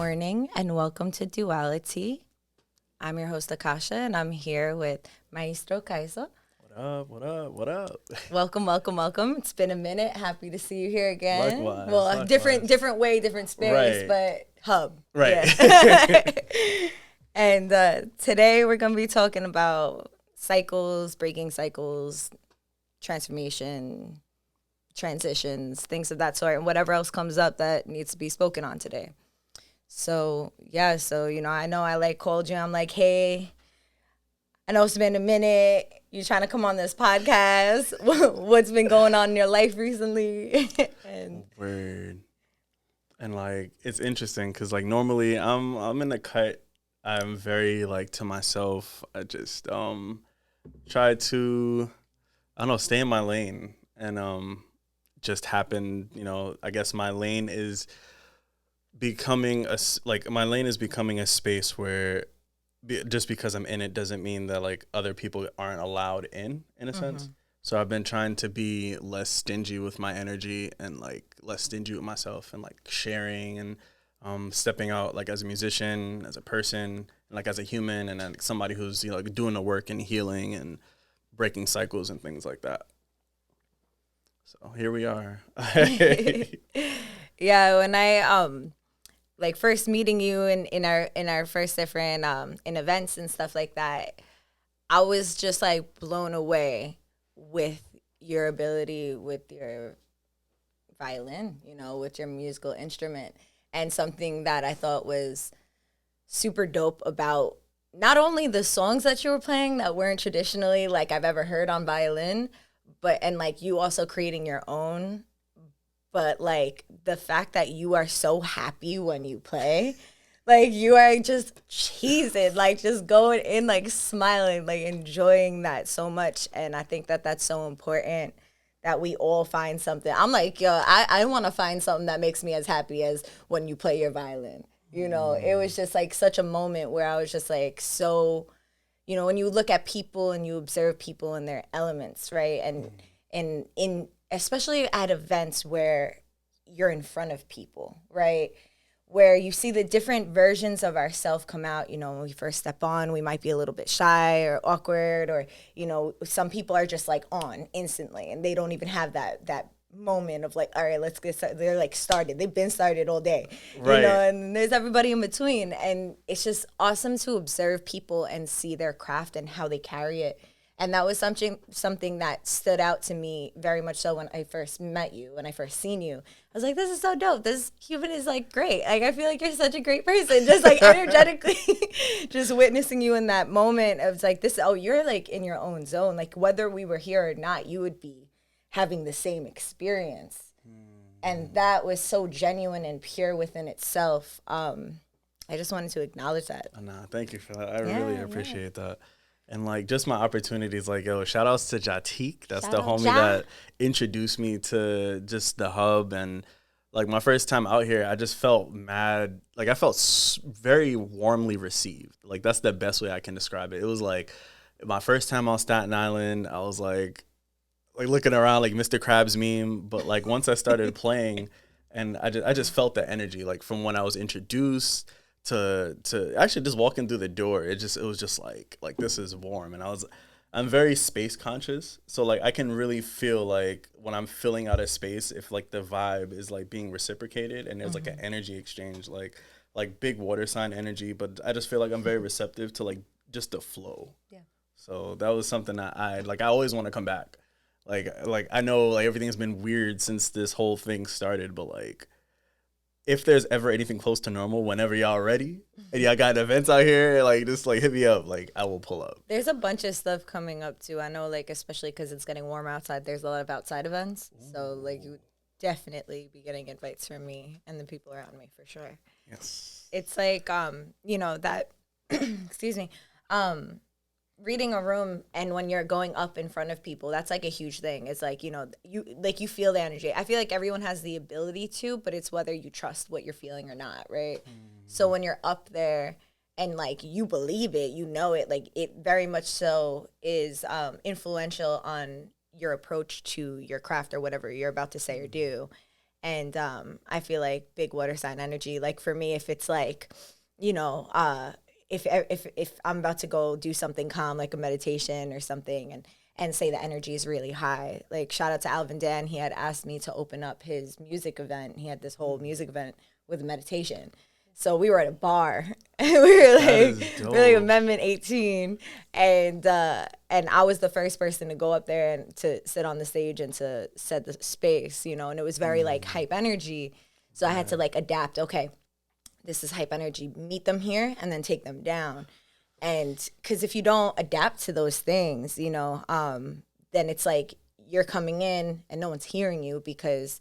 morning and welcome to Dualitea. I'm your host Akasha and I'm here with Maestro Kaiso. What up? What up? What up? Welcome, welcome, welcome. It's been a minute. Happy to see you here again. Likewise. Well, likewise. different way, different space, Right. but hub. Right. Yeah. And today we're going to be talking about cycles, breaking cycles, transformation, transitions, things of that sort, and whatever else comes up that needs to be spoken on today. So, yeah, I know I called you. I'm like, hey, I know it's been a minute. You're trying to come on this podcast. What's been going on in your life recently? And Word. And it's interesting because normally I'm in the cut. I'm very to myself. I just try to stay in my lane and just happen. I guess my lane is becoming a space where just because I'm in it doesn't mean that other people aren't allowed in a sense. So I've been trying to be less stingy with my energy and less stingy with myself and sharing and stepping out as a musician, as a person, and as a human, and then somebody who's doing the work and healing and breaking cycles and things like that. So here we are. Yeah, when I first meeting you in our first different in events and stuff like that, I was just blown away with your ability with your violin, with your musical instrument. And something that I thought was super dope about not only the songs that you were playing that weren't traditionally I've ever heard on violin, but you also creating your own, but the fact that you are so happy when you play, you are just cheesing, just going in, smiling, enjoying that so much. And I think that that's so important that we all find something. I'm yo, I want to find something that makes me as happy as when you play your violin. It was just such a moment where I was just so, when you look at people and you observe people in their elements, right? And in especially at events where you're in front of people, right? Where you see the different versions of ourselves come out. When we first step on, we might be a little bit shy or awkward, or, some people are just on instantly and they don't even have that moment of all right, let's get started. They're started. They've been started all day, Right. And there's everybody in between. And it's just awesome to observe people and see their craft and how they carry it. And that was something that stood out to me very much so when I first met you, when I first seen you. I was this is so dope. This human is great. I feel you're such a great person. Just energetically, just witnessing you in that moment of this. Oh, you're in your own zone. Whether we were here or not, you would be having the same experience. And that was so genuine and pure within itself. I just wanted to acknowledge that. Nah, thank you for that. I really appreciate that. And just my opportunities, yo, shout outs to Jatik. That's Shout the out, homie Ja. that introduced me to just the hub. And my first time out here, I just felt mad. I felt very warmly received. That's the best way I can describe it. It was my first time on Staten Island. I was looking around Mr. Krabs meme. But once I started playing, and I just felt the energy from when I was introduced to actually just walking through the door. It was just this is warm. And I'm very space conscious, so I can really feel when I'm filling out a space, if the vibe is being reciprocated and there's an energy exchange, like big water sign energy. But I just feel I'm very receptive to just the flow. Yeah. So that was something that I always want to come back. I know everything's been weird since this whole thing started, but if there's ever anything close to normal, whenever y'all ready and y'all got events out here, just hit me up. I will pull up. There's a bunch of stuff coming up too. I know, especially because it's getting warm outside, there's a lot of outside events. Ooh. So, you would definitely be getting invites from me and the people around me for sure. Yes. It's that, excuse me, reading a room, and when you're going up in front of people, that's a huge thing. It's you feel the energy. I feel everyone has the ability to, but it's whether you trust what you're feeling or not, right? So when you're up there and you believe it, you know it, it very much so is influential on your approach to your craft or whatever you're about to say or do. And I feel like big water sign energy, like for me, if it's like, you know, if I'm about to go do something calm, like a meditation or something, and say the energy is really high, like shout out to Alvin Dan, he had asked me to open up his music event. He had this whole music event with meditation. So we were at a bar, and we were like Amendment 18, and I was the first person to go up there and to sit on the stage and to set the space, you know, and it was very like hype energy. So I had to like adapt. Okay, this is hype energy. Meet them here and then take them down. And because if you don't adapt to those things, you know, then it's like you're coming in and no one's hearing you, because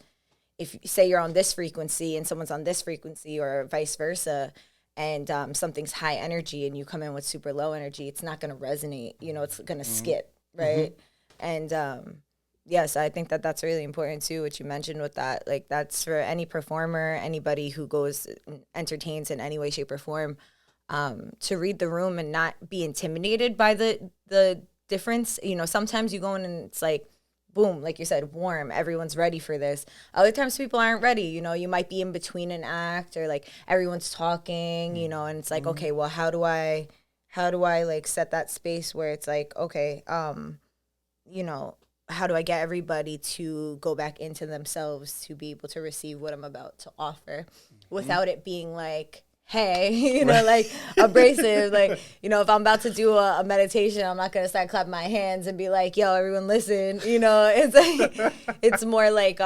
if say you're on this frequency and someone's on this frequency or vice versa, and something's high energy and you come in with super low energy, it's not going to resonate. You know, it's going to skip, right? And yes, I think that that's really important too, what you mentioned with that. Like that's for any performer, anybody who goes entertains in any way, shape, or form, to read the room and not be intimidated by the difference. You know, sometimes you go in and it's like, boom, like you said, warm, everyone's ready for this. Other times people aren't ready. You know, you might be in between an act, or like everyone's talking, you know, and it's like, okay, well, how do I like set that space where it's like, okay, you know, how do I get everybody to go back into themselves to be able to receive what I'm about to offer without it being like, hey, you know, like abrasive, like, you know, if I'm about to do a meditation, I'm not going to start clapping my hands and be like, yo, everyone listen, you know, it's like, it's more like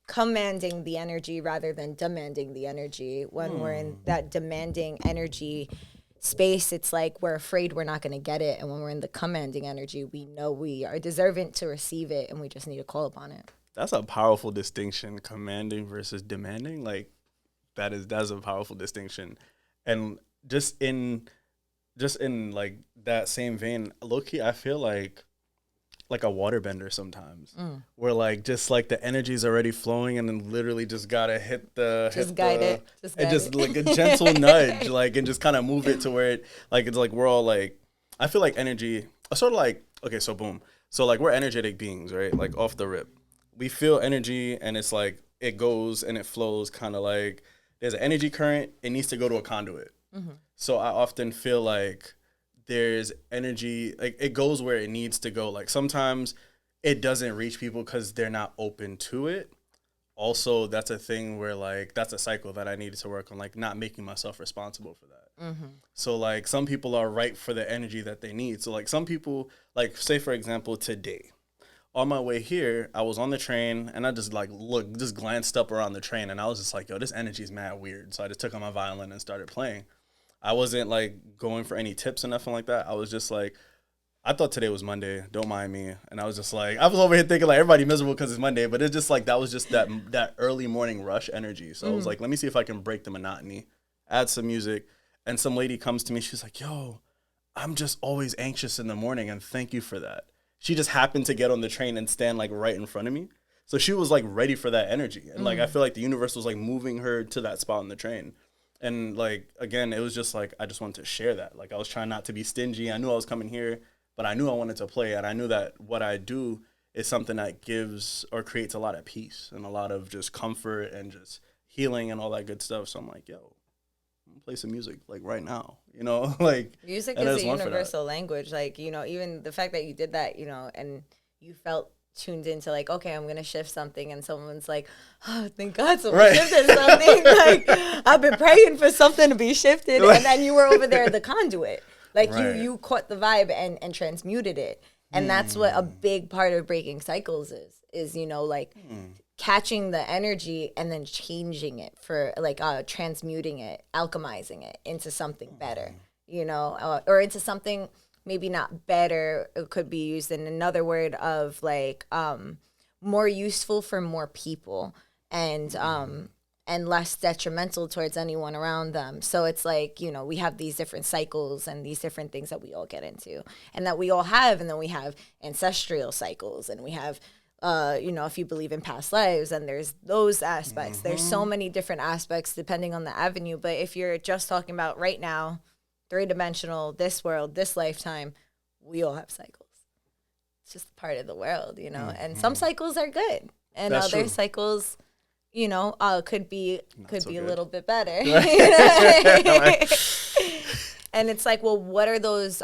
commanding the energy rather than demanding the energy. When we're in that demanding energy space, it's like we're afraid we're not going to get it. And when we're in the commanding energy, we know we are deserving to receive it, and we just need to call upon it. That's a powerful distinction, commanding versus demanding. Like, that's a powerful distinction. And just in like that same vein, low-key, I feel like a waterbender sometimes, where like just like the energy's already flowing and then literally just gotta hit it, just like a gentle nudge, like, and just kind of move it to where it, like, it's like we're all like, I feel like energy, sort of like, okay, so boom, so like we're energetic beings, right? Like off the rip, we feel energy, and it's like it goes and it flows, kind of like there's an energy current, it needs to go to a conduit. So I often feel like there's energy, like it goes where it needs to go. Like sometimes it doesn't reach people because they're not open to it. Also, that's a thing where like, that's a cycle that I needed to work on, like not making myself responsible for that. So like some people are right for the energy that they need. So like some people, like say for example, today, on my way here, I was on the train and I just like just glanced up around the train and I was just like, yo, this energy is mad weird. So I just took out my violin and started playing. I wasn't like going for any tips or nothing like that. I was just like, I thought today was Monday, don't mind me. And I was just like, I was over here thinking like everybody miserable because it's Monday, but it's just like, that was just that early morning rush energy. So I was like, let me see if I can break the monotony, add some music. And some lady comes to me, she's like, yo, I'm just always anxious in the morning and thank you for that. She just happened to get on the train and stand like right in front of me. So she was like ready for that energy. And like, I feel like the universe was like moving her to that spot on the train. And like, again, it was just like, I just wanted to share that. Like I was trying not to be stingy. I knew I was coming here, but I knew I wanted to play. And I knew that what I do is something that gives or creates a lot of peace and a lot of just comfort and just healing and all that good stuff. So I'm like, yo, I'm gonna play some music like right now, you know, like music is a universal language. Like, you know, even the fact that you did that, you know, and you felt tuned into like, okay, I'm gonna shift something, and someone's like, oh, thank God someone shifted something. Like I've been praying for something to be shifted, and then you were over there the conduit. Like you caught the vibe and transmuted it. And that's what a big part of breaking cycles is, you know, like catching the energy and then changing it for like transmuting it, alchemizing it into something better, you know, or into something maybe not better. It could be used in another word of like more useful for more people and less detrimental towards anyone around them. So it's like, you know, we have these different cycles and these different things that we all get into and that we all have. And then we have ancestral cycles, and we have, you know, if you believe in past lives, and there's those aspects. There's so many different aspects depending on the avenue. But if you're just talking about right now, 3-dimensional, this world, this lifetime, we all have cycles. It's just part of the world, you know, and some cycles are good and other cycles, could be Not so a good. little bit better. Like, And it's like, well, what are those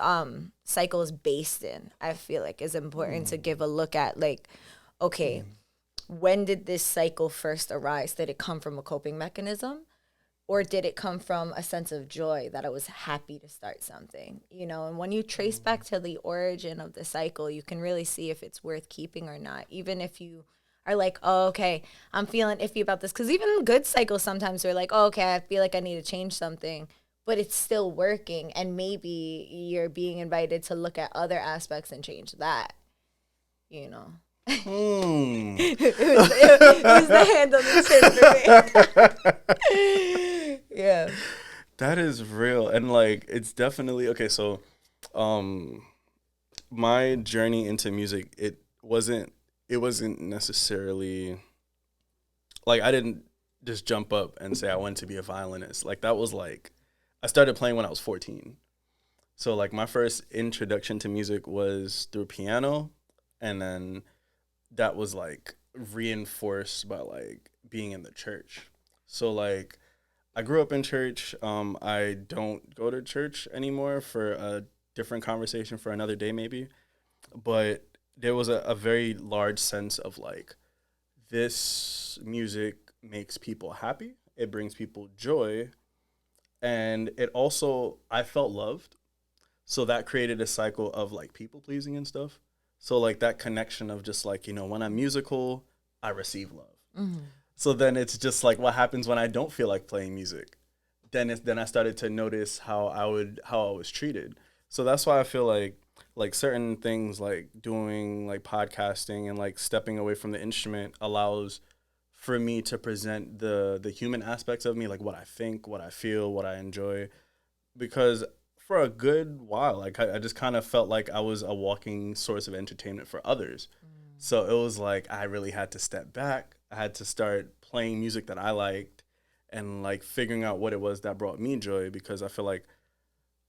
cycles based in? I feel like is important to give a look at, like, okay, when did this cycle first arise? Did it come from a coping mechanism? Or did it come from a sense of joy that I was happy to start something? And when you trace back to the origin of the cycle, you can really see if it's worth keeping or not. Even if you are like, oh, okay, I'm feeling iffy about this. Because even good cycles sometimes are like, oh, okay, I feel like I need to change something. But it's still working. And maybe you're being invited to look at other aspects and change that, you know. it was the hand on the chin for me. Yeah. that is real. And like it's definitely okay, so um my journey into music, it wasn't necessarily like I didn't just jump up and say I wanted to be a violinist. Like that was like I started playing when I was 14. So like my first introduction to music was through piano, and then that was like reinforced by like being in the church. So like I grew up in church. I don't go to church anymore for a different conversation for another day maybe. But there was a very large sense of like this music makes people happy. It brings people joy, and it also I felt loved. So that created a cycle of like people pleasing and stuff. So like that connection of just like, when I'm musical, I receive love. Mm-hmm. So then it's just like what happens when I don't feel like playing music. Then I started to notice how I was treated. So that's why I feel like certain things like doing like podcasting and like stepping away from the instrument allows for me to present the human aspects of me, like what I think, what I feel, what I enjoy, because for a good while, like I just kind of felt like I was a walking source of entertainment for others. So it was like I really had to step back. I had to start playing music that I liked and like figuring out what it was that brought me joy, because I feel like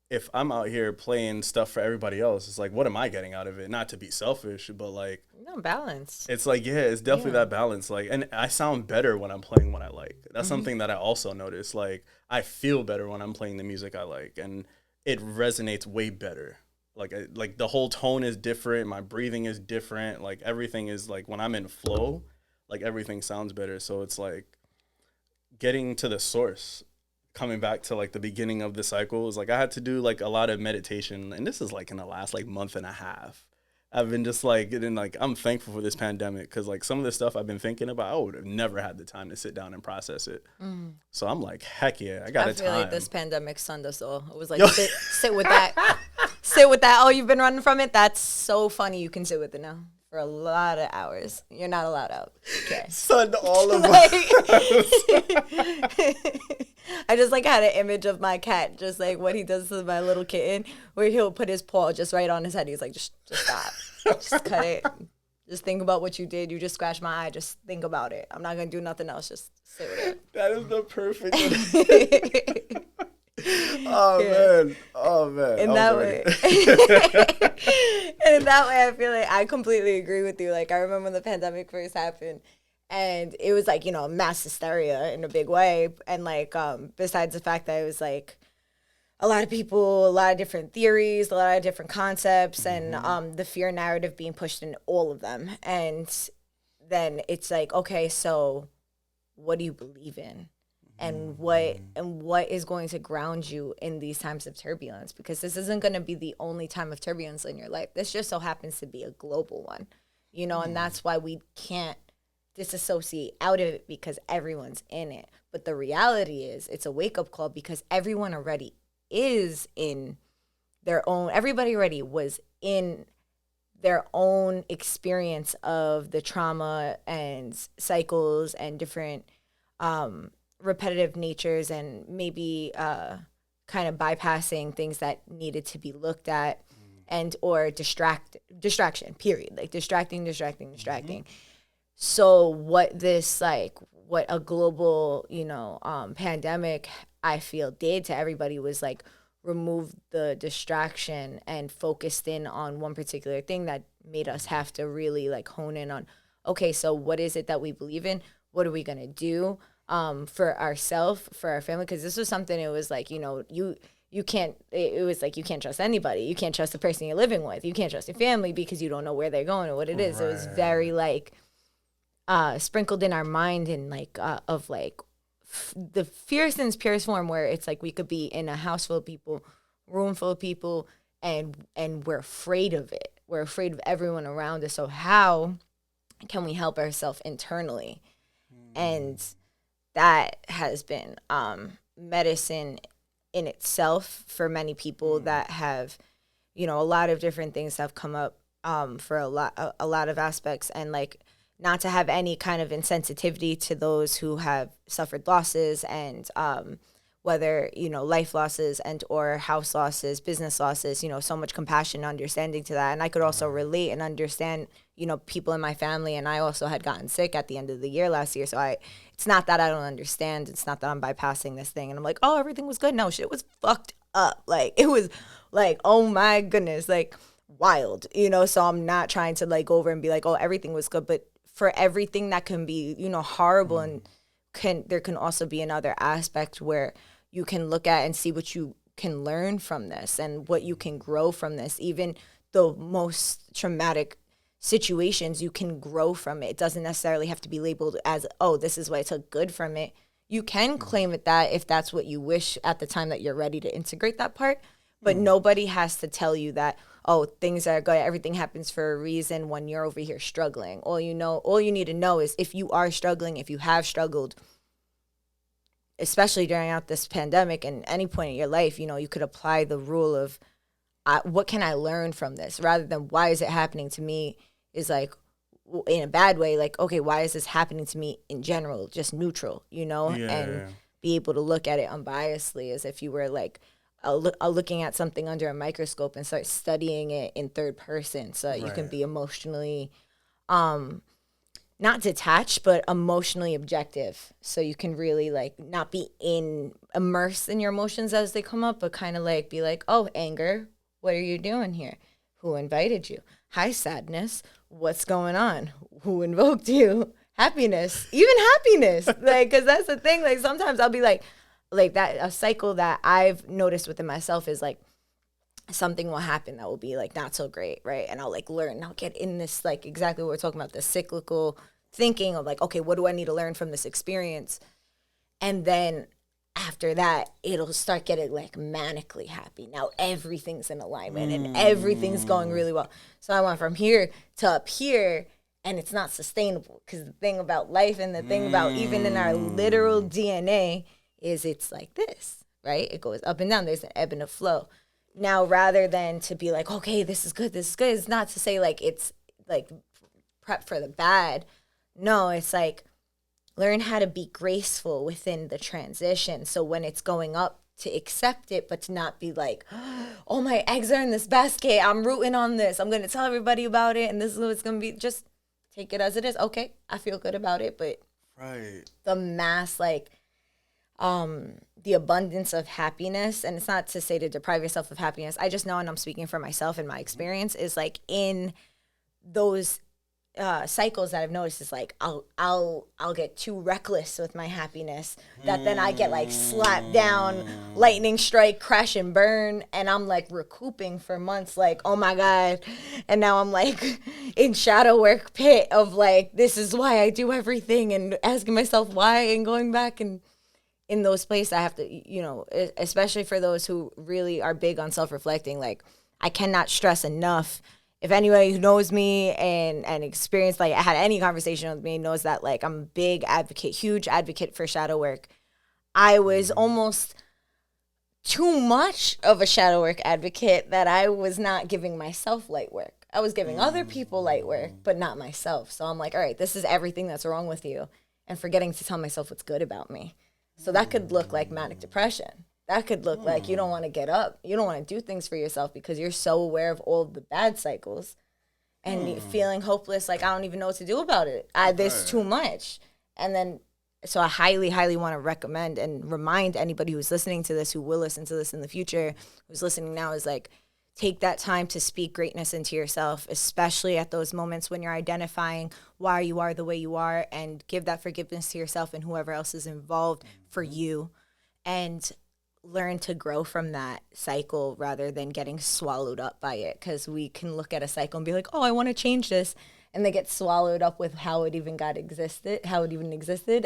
if I'm out here playing stuff for everybody else, it's like what am I getting out of it? Not to be selfish, but like No balance. it's like, yeah, it's definitely Yeah. that balance. Like, and I sound better when I'm playing what I like. That's Mm-hmm. something that I also noticed. Like, I feel better when I'm playing the music I like, and it resonates way better. Like the whole tone is different. My breathing is different. Like everything is like when I'm in flow, like everything sounds better. So it's like getting to the source, coming back to like the beginning of the cycle is like I had to do like a lot of meditation, and this is like in the last like month and a half. I've been just like getting like I'm thankful for this pandemic, because like some of the stuff I've been thinking about, I would have never had the time to sit down and process it. So I'm like, heck yeah, I got I a feel like time. this pandemic sunned us all. It was like Yo. sit with that. Sit with that. Oh, you've been running from it? That's so funny. You can sit with it now for a lot of hours. You're not allowed out. Okay. Son, all of Like, us. I just like had an image of my cat, just like what he does to my little kitten, where he'll put his paw just right on his head. He's like, just stop, just cut it. Just think about what you did. You just scratched my eye. Just think about it. I'm not gonna do nothing else. Just sit with That is the perfect. it. Oh man. In I that was way. already- And in that way, I feel like I completely agree with you. Like, I remember when the pandemic first happened, and it was like, mass hysteria in a big way. And like, besides the fact that it was like a lot of people, a lot of different theories, a lot of different concepts, and the fear narrative being pushed in all of them. And then it's like, okay, so what do you believe in? And what is going to ground you in these times of turbulence? Because this isn't going to be the only time of turbulence in your life. This just so happens to be a global one, and that's why we can't disassociate out of it, because everyone's in it. But the reality is it's a wake-up call, because everyone already is in their own, everybody already was in their own experience of the trauma and cycles and different repetitive natures, and maybe kind of bypassing things that needed to be looked at, and or distraction, period, like distracting. So what a global pandemic, I feel, did to everybody was like remove the distraction and focused in on one particular thing that made us have to really like hone in on, okay, so what is it that we believe in? what are we going to do for ourselves, for our family? Because this was something, it was like, you can't, it was like, you can't trust anybody. You can't trust the person you're living with. You can't trust your family because you don't know where they're going or what it is. Right. It was very like sprinkled in our mind and like of like the fierce in its purest form, where it's like we could be in a house full of people, room full of people, and we're afraid of it. We're afraid of everyone around us. So how can we help ourselves internally? And that has been medicine in itself for many people that have, a lot of different things have come up for a lot of aspects, and like not to have any kind of insensitivity to those who have suffered losses, and whether, life losses and or house losses, business losses, so much compassion and understanding to that. And I could also relate and understand, people in my family, and I also had gotten sick at the end of the year last year. So it's not that I don't understand. It's not that I'm bypassing this thing and I'm like, oh, everything was good. No, shit was fucked up. Like, it was like, oh my goodness, like wild, so I'm not trying to like go over and be like, oh, everything was good. But for everything that can be, horrible, and there can also be another aspect where you can look at and see what you can learn from this and what you can grow from this. Even the most traumatic situations, you can grow from it. It doesn't necessarily have to be labeled as, oh, this is what I took good from it. You can claim it that if that's what you wish at the time that you're ready to integrate that part. But nobody has to tell you that, oh, things are good, everything happens for a reason when you're over here struggling. All you need to know is if you are struggling, if you have struggled, especially during out this pandemic and any point in your life, you could apply the rule of what can I learn from this, rather than why is it happening to me, is like in a bad way, like, okay, why is this happening to me in general, just neutral, and be able to look at it unbiasedly, as if you were like looking at something under a microscope and start studying it in third person, so that you can be emotionally not detached, but emotionally objective. So you can really like not be immersed in your emotions as they come up, but kind of like be like, oh, anger, what are you doing here? Who invited you? Hi, sadness. What's going on? Who invoked you? Happiness, even happiness. Like, cause that's the thing. Like sometimes I'll be like that, a cycle that I've noticed within myself is like, something will happen that will be like not so great, right? And I'll like learn, and I'll get in this like exactly what we're talking about, the cyclical thinking of like, okay, what do I need to learn from this experience? And then after that, it'll start getting like manically happy. Now everything's in alignment and everything's going really well. So I went from here to up here, and it's not sustainable, because the thing about life and the thing about even in our literal DNA is it's like this, right? It goes up and down. There's an ebb and a flow. Now, rather than to be like, okay, this is good, it's not to say like it's like prep for the bad. No, it's like learn how to be graceful within the transition. So when it's going up, to accept it, but to not be like, oh, my eggs are in this basket, I'm rooting on this, I'm going to tell everybody about it, and this is what it's going to be. Just take it as it is. Okay, I feel good about it, but the mass, like, the abundance of happiness, and it's not to say to deprive yourself of happiness. I just know, and I'm speaking for myself and my experience, is like in those cycles that I've noticed is like I'll get too reckless with my happiness, that then I get like slapped down, lightning strike, crash and burn, and I'm like recouping for months, like, oh my God. And now I'm like in shadow work pit of like, this is why I do everything, and asking myself why, and going back. And in those places I have to, especially for those who really are big on self-reflecting, like I cannot stress enough, if anybody who knows me and experienced, like had any conversation with me, knows that like I'm a big advocate, huge advocate for shadow work. I was almost too much of a shadow work advocate, that I was not giving myself light work. I was giving other people light work, but not myself. So I'm like, all right, this is everything that's wrong with you, and forgetting to tell myself what's good about me. So that could look like manic depression. That could look like you don't want to get up. You don't want to do things for yourself because you're so aware of all of the bad cycles, and feeling hopeless, like I don't even know what to do about it. There's too much. And then, so I highly, highly want to recommend and remind anybody who's listening to this, who will listen to this in the future, who's listening now, is like, take that time to speak greatness into yourself, especially at those moments when you're identifying why you are the way you are, and give that forgiveness to yourself and whoever else is involved for you, and learn to grow from that cycle rather than getting swallowed up by it. Because we can look at a cycle and be like, oh, I want to change this, and they get swallowed up with how it even existed,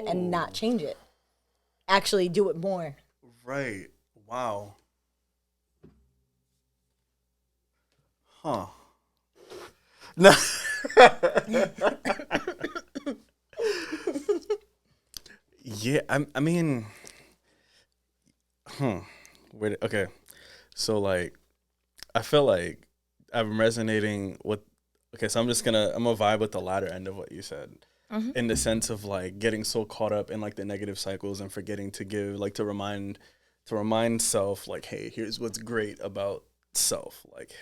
and not change it. Actually do it more. Right. Wow. Huh. No. Yeah, I mean, okay. So like, I feel like I'm resonating with. Okay, so I'm gonna vibe with the latter end of what you said, in the sense of like getting so caught up in like the negative cycles and forgetting to give like to remind self like, hey, here's what's great about self. Like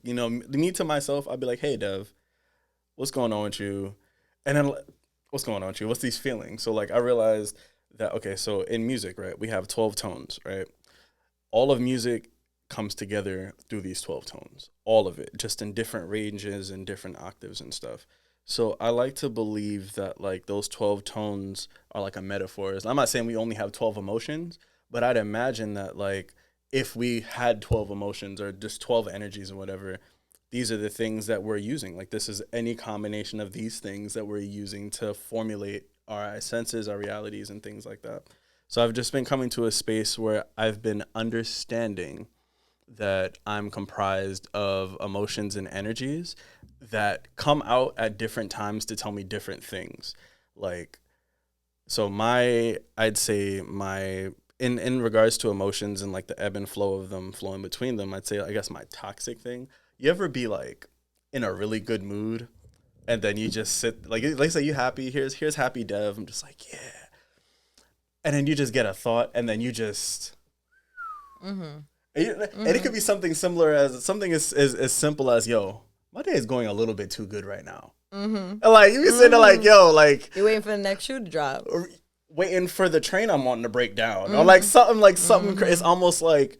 me to myself, I'd be like, hey, Dev, what's going on with you? And then what's going on with you? What's these feelings? So like I realized that, okay, so in music, right, we have 12 tones, right? All of music comes together through these 12 tones, all of it, just in different ranges and different octaves and stuff. So I like to believe that like those 12 tones are like a metaphor. I'm not saying we only have 12 emotions, but I'd imagine that like if we had 12 emotions or just 12 energies or whatever, these are the things that we're using. Like this is any combination of these things that we're using to formulate our senses, our realities, and things like that. So I've just been coming to a space where I've been understanding that I'm comprised of emotions and energies that come out at different times to tell me different things. Like, so I'd say in regards to emotions and like the ebb and flow of them flowing between them, I'd say, I guess my toxic thing. You ever be like in a really good mood and then you just sit, like say you happy, here's happy Dev. I'm just like, yeah. And then you just get a thought and then you just, and it could be something similar as something as simple as, yo, my day is going a little bit too good right now. And like you be sitting there like, yo, like you're waiting for the next shoe to drop, or waiting for the train I'm wanting to break down, or like something it's almost like,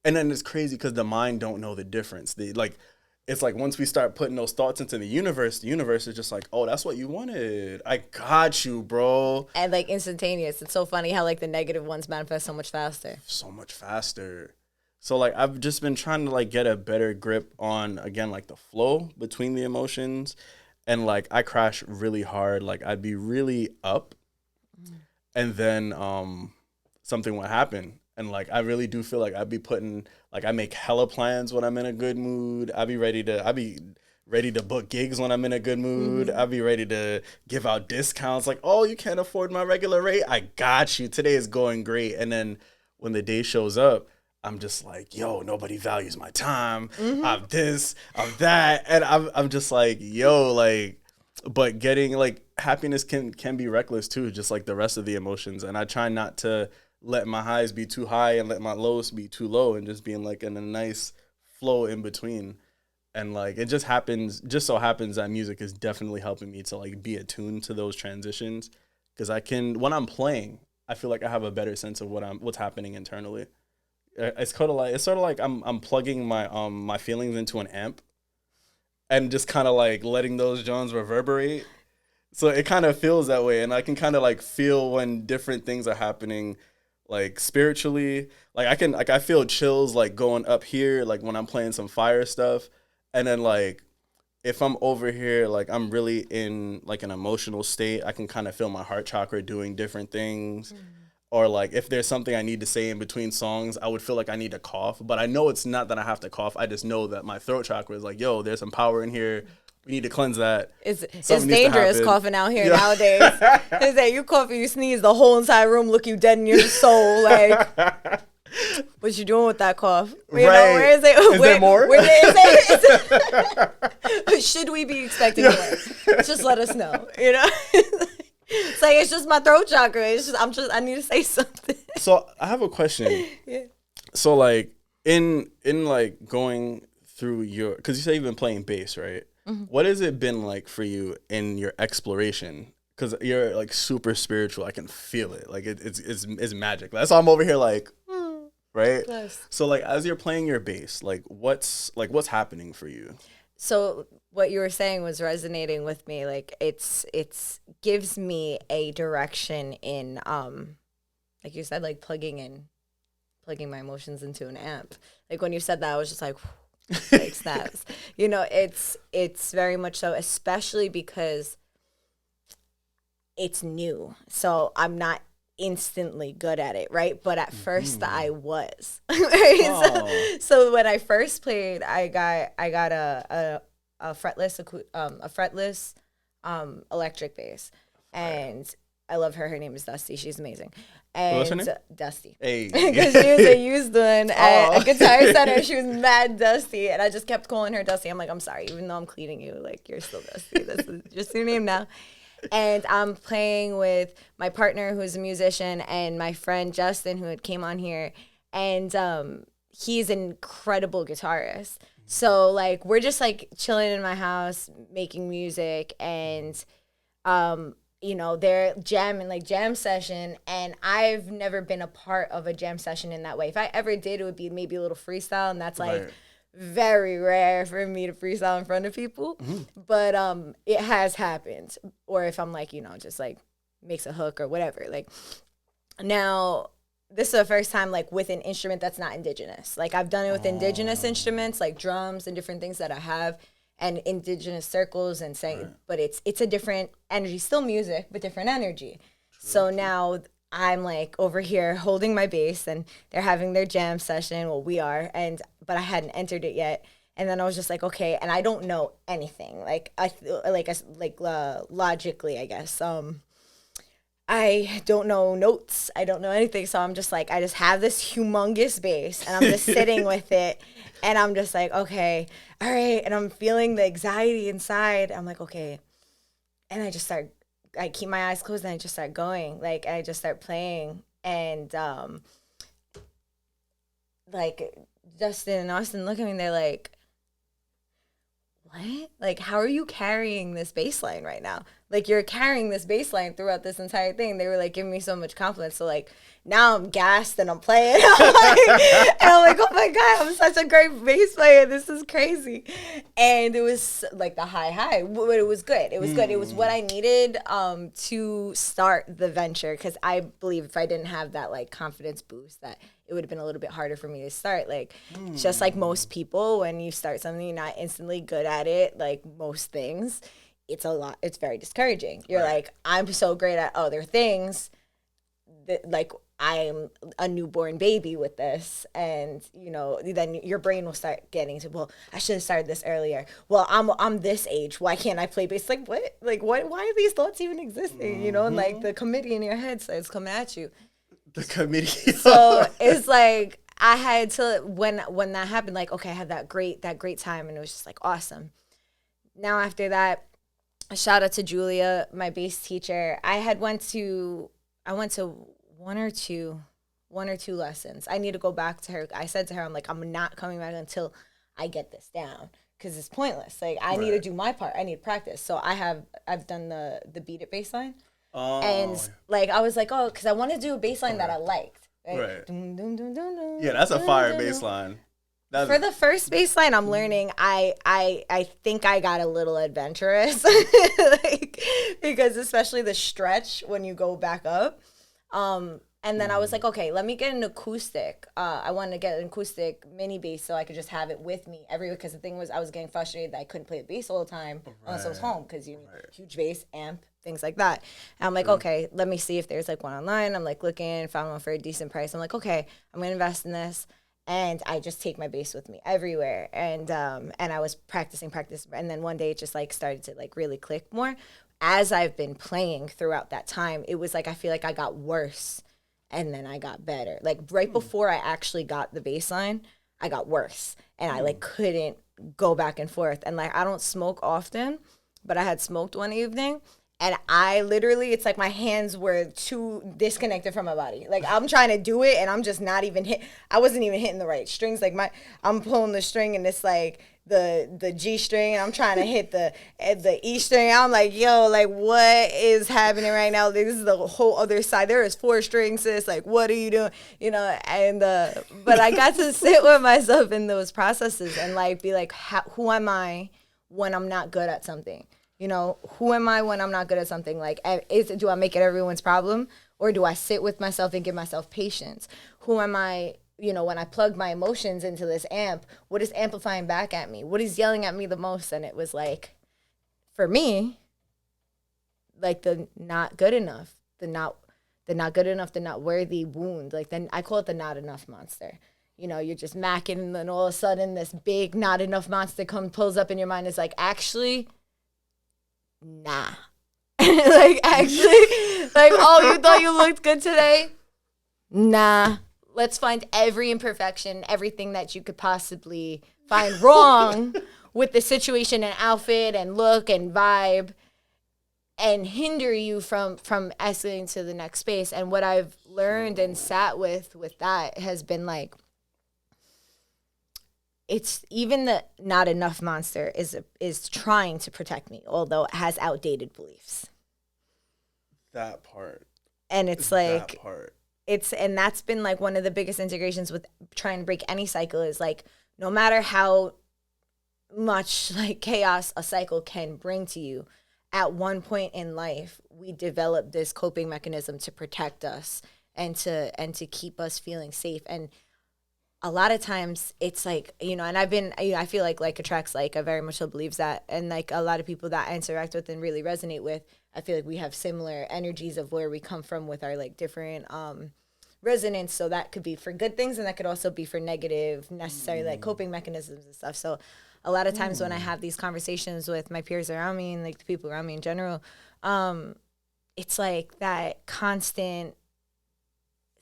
and then it's crazy because the mind don't know the difference. It's like once we start putting those thoughts into the universe is just like, oh, that's what you wanted. I got you, bro. And like instantaneous. It's so funny how like the negative ones manifest so much faster. So like I've just been trying to like get a better grip on, again, like the flow between the emotions. And like I crash really hard. Like I'd be really up and then something would happen. And like I really do feel like I'd be putting, like I make hella plans when I'm in a good mood. I'd be ready to book gigs when I'm in a good mood. I'd be ready to give out discounts. Like, oh, you can't afford my regular rate? I got you. Today is going great. And then when the day shows up, I'm just like, yo, nobody values my time. I'm this, I'm that. And I'm just like, yo, like, but getting like happiness can be reckless too, just like the rest of the emotions. And I try not to let my highs be too high and let my lows be too low, and just being like in a nice flow in between. And like it just so happens that music is definitely helping me to like be attuned to those transitions, because when I'm playing, I feel like I have a better sense of what's happening internally. It's sort of like I'm plugging my feelings into an amp and just kind of like letting those Jones reverberate. So it kind of feels that way, and I can kind of like feel when different things are happening, like spiritually. Like I feel chills like going up here, like when I'm playing some fire stuff, and then like if I'm over here, like I'm really in like an emotional state, I can kind of feel my heart chakra doing different things. Or like if there's something I need to say in between songs, I would feel like I need to cough, but I know it's not that I have to cough. I just know that my throat chakra is like, yo, there's some power in here. We need to cleanse that. It's dangerous coughing out here nowadays. It's that you cough and you sneeze, the whole entire room look you dead in your soul. Like, what you doing with that cough? You know, where is it? Is there more? Should we be expecting more? Just let us know. You know. It's like, it's just my throat chakra. I need to say something. So I have a question. Yeah. So like in like going through because you say you've been playing bass, right? What has it been like for you in your exploration? Because you're like super spiritual. I can feel it. Like it's magic. That's why I'm over here like. right? Yes. So like as you're playing your bass, what's happening for you? So what you were saying was resonating with me. Like it's gives me a direction in like you said, like plugging my emotions into an amp. Like when you said that, I was just like snaps. You know, it's very much so, especially because it's new. So I'm not instantly good at it, right? But at first I was. Right? Oh. So when I first played, I got a fretless electric bass. And I love her. Her name is Dusty. She's amazing. What's her And name? Dusty. Hey. Because she was a used one at Oh. a Guitar Center. She was mad dusty. And I just kept calling her Dusty. I'm like, I'm sorry. Even though I'm cleaning you, like, you're still Dusty. This is just your name now. And I'm playing with my partner, who's a musician, and my friend Justin, who had came on here. And he's an incredible guitarist. So, like, we're just, like, chilling in my house, making music. And you know, they're jamming, like jam session, and I've never been a part of a jam session in that way. If I ever did, it would be maybe a little freestyle, and that's like very rare for me to freestyle in front of people. But it has happened. Or if I'm like, you know, just like makes a hook or whatever. Like now, this is the first time like with an instrument that's not indigenous. Like I've done it with indigenous instruments, like drums and different things that I have, and indigenous circles and saying, but it's a different energy, still music, but different energy. So now I'm like over here holding my bass, and they're having their jam session. Well, we are, but I hadn't entered it yet. And then I was just like, okay, and I don't know anything. Like logically, I guess. I don't know notes. I don't know anything. So I'm just like, I just have this humongous bass, and I'm just sitting with it. And I'm just like, okay, all right. And I'm feeling the anxiety inside. I'm like, okay. And I keep my eyes closed, and I just start going. Like, I just start playing. And like Justin and Austin look at me, and they're like, what? Like, how are you carrying this bass line right now? Like, you're carrying this bass line throughout this entire thing. They were like giving me so much confidence. So like now I'm gassed and I'm playing. And I'm like, oh my God, I'm such a great bass player. This is crazy. And it was like the high, but it was good. It was good. It was what I needed to start the venture. Because I believe if I didn't have that like confidence boost, that it would have been a little bit harder for me to start. Like, just like most people, when you start something, you're not instantly good at it, like most things. It's very discouraging. You're like, I'm so great at other things that, like, I'm a newborn baby with this. And, you know, then your brain will start getting to, well, I should have started this earlier. Well, I'm this age. Why can't I play bass? Like, what? Like, what? Why are these thoughts even existing? You know, and like the committee in your head starts coming at you. The committee. So it's like, I had to, when that happened, like, okay, I had that great time, and it was just like awesome. Now after that, a shout out to Julia, my bass teacher. I went to one or two lessons. I need to go back to her. I said to her, I'm like, I'm not coming back until I get this down, because it's pointless. Like, I need to do my part. I need practice. So I've done the beat it bass line. Oh. And like I was like, oh, because I want to do a bass line that I liked. Right. Dun, dun, dun, dun, dun, Yeah, that's a dun, fire dun, bass dun. line. For the first bass line, I'm learning. I think I got a little adventurous, like, because especially the stretch when you go back up. And then I was like, okay, let me get an acoustic. I wanted to get an acoustic mini bass so I could just have it with me everywhere. Because the thing was, I was getting frustrated that I couldn't play the bass all the time unless I was home, because you need huge bass, amp, things like that. And I'm like, okay, let me see if there's like one online. I'm like looking, found one for a decent price. I'm like, okay, I'm gonna invest in this. And I just take my bass with me everywhere. And I was practicing. And then one day it just like started to like really click more. As I've been playing throughout that time, it was like, I feel like I got worse and then I got better. Like right before I actually got the bass line, I got worse. And I like couldn't go back and forth. And like, I don't smoke often, but I had smoked one evening. And I literally, it's like my hands were too disconnected from my body. Like I'm trying to do it and I'm just not even I wasn't even hitting the right strings. Like I'm pulling the string and it's like the G string and I'm trying to hit the E string. I'm like, yo, like what is happening right now? This is the whole other side. There is 4 strings, sis. Like, what are you doing? You know, and but I got to sit with myself in those processes and like be like, who am I when I'm not good at something? You know, who am I when I'm not good at something? Like, do I make it everyone's problem? Or do I sit with myself and give myself patience? Who am I, you know, when I plug my emotions into this amp, what is amplifying back at me? What is yelling at me the most? And it was like, for me, like the not good enough, the not good enough, the not worthy wound. Like, then I call it the not enough monster. You know, you're just macking and then all of a sudden this big not enough monster pulls up in your mind. It's like, actually, nah. Like, actually, like, oh, you thought you looked good today? Nah. Let's find every imperfection, everything that you could possibly find wrong with the situation and outfit and look and vibe and hinder you from escalating to the next space. And what I've learned and sat with that has been like, it's even the not enough monster is trying to protect me, although it has outdated beliefs. That part. And it's like, that part. And that's been like one of the biggest integrations with trying to break any cycle is like, no matter how much like chaos a cycle can bring to you, at one point in life, we develop this coping mechanism to protect us and to keep us feeling safe. And a lot of times it's like, you know, and I've been, you know, I feel like attracts like, I very much so believes that. And like a lot of people that I interact with and really resonate with, I feel like we have similar energies of where we come from with our like different resonance. So that could be for good things and that could also be for negative, necessary like coping mechanisms and stuff. So a lot of times when I have these conversations with my peers around me and like the people around me in general, it's like that constant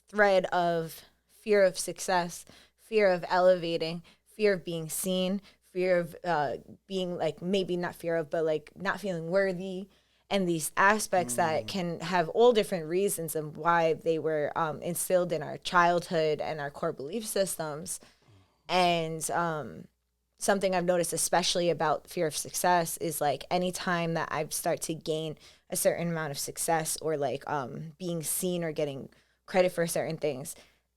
thread of fear of success, fear of elevating, fear of being seen, fear of being like, maybe not fear of, but like not feeling worthy. And these aspects that can have all different reasons and why they were instilled in our childhood and our core belief systems. And something I've noticed, especially about fear of success, is like anytime that I start to gain a certain amount of success or like being seen or getting credit for certain things,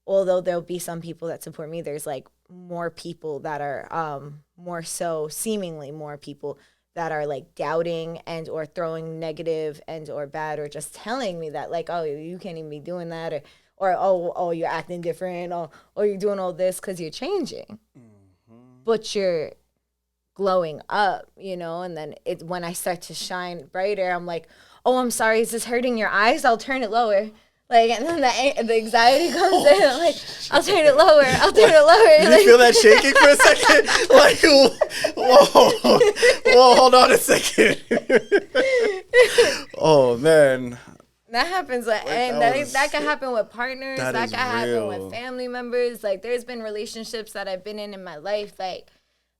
although there'll be some people that support me, there's like more people that are more so, seemingly more people that are like doubting and or throwing negative and or bad or just telling me that like, oh, you can't even be doing that, or oh, you're acting different, or you're doing all this because you're changing, but you're glowing up, you know. And then when I start to shine brighter, I'm like, oh, I'm sorry, is this hurting your eyes? I'll turn it lower. Like, and then the anxiety comes in. I'm like, I'll turn it lower. Did you feel that shaking for a second? Like, whoa, hold on a second. Oh, man. That happens, and that can happen with partners. That can happen with family members. Like, there's been relationships that I've been in my life, like,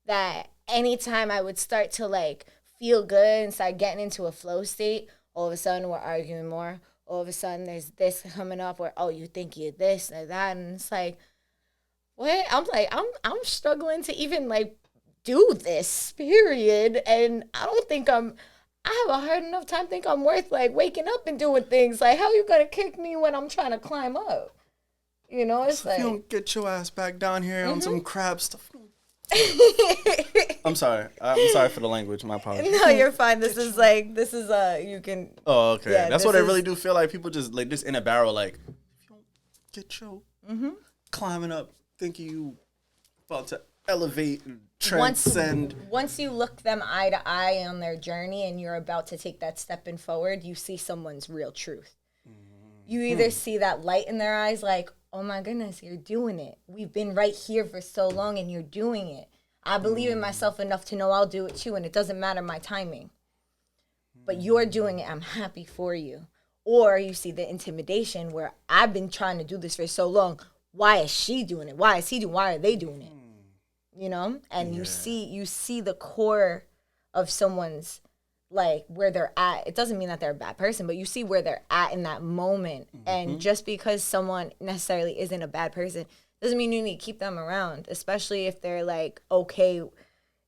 that anytime I would start to, like, feel good and start getting into a flow state, all of a sudden we're arguing more. All of a sudden there's this coming up where, oh, you think you're this and that. And it's like, what? I'm like, I'm struggling to even, like, do this, period. And I don't think I have a hard enough time think I'm worth, like, waking up and doing things. Like, how are you going to kick me when I'm trying to climb up? You know, it's like, if you don't get your ass back down here on some crab stuff. I'm sorry for the language. My apologies. No, you're fine. This is you can. Oh, okay. Yeah, that's what I really do feel like. People just like this in a barrel. Like, if you don't get your climbing up, thinking you about to elevate and transcend. Once you look them eye to eye on their journey, and you're about to take that step in forward, you see someone's real truth. You either see that light in their eyes, like, oh my goodness, you're doing it. We've been right here for so long and you're doing it. I believe in myself enough to know I'll do it too, and it doesn't matter my timing. But you're doing it. I'm happy for you. Or you see the intimidation where I've been trying to do this for so long. Why is she doing it? Why is he doing it? Why are they doing it? You know? And you see the core of someone's like where they're at. It doesn't mean that they're a bad person, but you see where they're at in that moment. And just because someone necessarily isn't a bad person doesn't mean you need to keep them around, especially if they're like okay.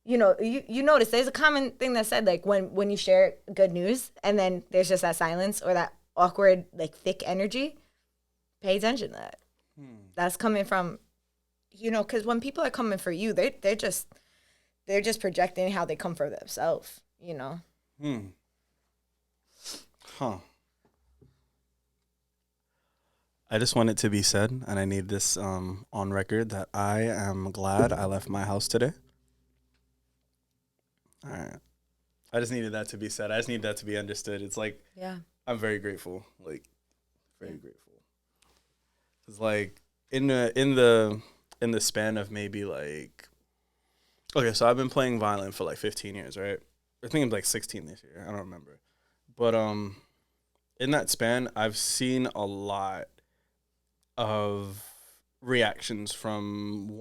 You know, you notice there's a common thing that said like when you share good news and then there's just that silence or that awkward like thick energy, pay attention to that. That's coming from, you know, because when people are coming for you, they're just projecting how they come for themselves, you know. I just want it to be said, and I need this on record, that I am glad I left my house today. All right. I just needed that to be said. I just need that to be understood. It's like, Yeah. I'm very grateful, like very grateful. It's like in the span of maybe like, okay, so I've been playing violin for like 15 years, right? I think it's like 16 this year. I don't remember. But in that span, I've seen a lot of reactions from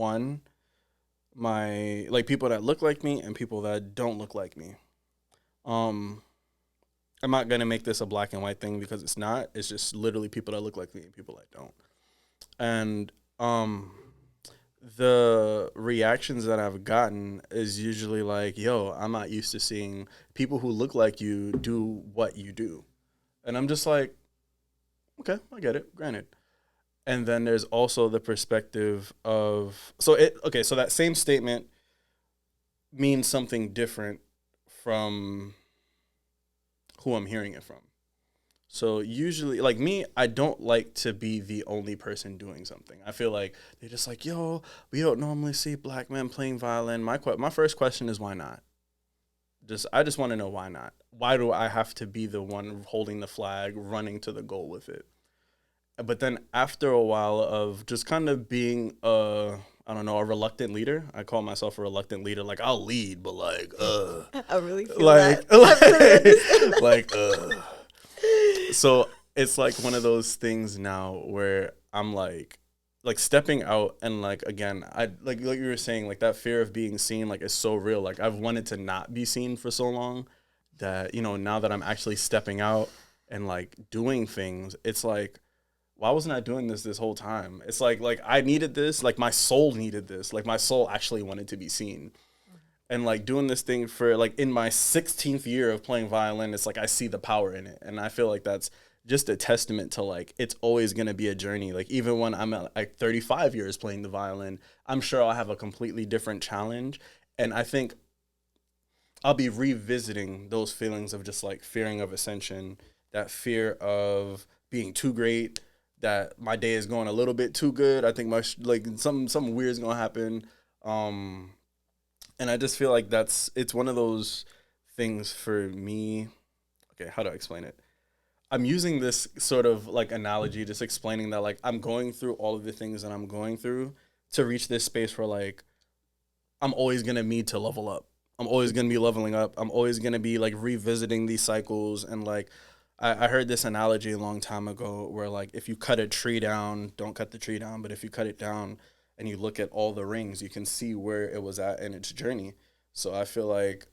my like people that look like me and people that don't look like me. I'm not gonna make this a black and white thing because it's not. It's just literally people that look like me and people that don't. And the reactions that I've gotten is usually like, yo, I'm not used to seeing people who look like you do what you do. And I'm just like, okay, I get it, granted. And then there's also the perspective of, so that same statement means something different from who I'm hearing it from. So usually, like me, I don't like to be the only person doing something. I feel like they're just like, yo, we don't normally see black men playing violin. My first question is why not? I just want to know why not. Why do I have to be the one holding the flag, running to the goal with it? But then after a while of just kind of being I don't know, a reluctant leader. I call myself a reluctant leader. Like I'll lead, but like I really feel like that. I really understand that. like so it's like one of those things now where I'm like stepping out and like again, I like you were saying, like that fear of being seen like is so real. Like I've wanted to not be seen for so long that, you know, now that I'm actually stepping out and like doing things, it's like, why wasn't I doing this whole time? It's like I needed this, like my soul needed this, like my soul actually wanted to be seen. And like doing this thing for like in my 16th year of playing violin, it's like I see the power in it. And I feel like that's just a testament to like it's always going to be a journey. Like even when I'm at like 35 years playing the violin, I'm sure I'll have a completely different challenge. And I think I'll be revisiting those feelings of just like fearing of ascension, that fear of being too great, that my day is going a little bit too good. I think like something weird is gonna happen, and I just feel like it's one of those things for me. Okay, how do I explain it? I'm using this sort of like analogy, just explaining that like I'm going through all of the things that I'm going through to reach this space where like I'm always gonna need to level up. I'm always gonna be leveling up. I'm always gonna be like revisiting these cycles. And like I heard this analogy a long time ago where like if you cut a tree down, don't cut the tree down, but if you cut it down and you look at all the rings, you can see where it was at in its journey. So I feel like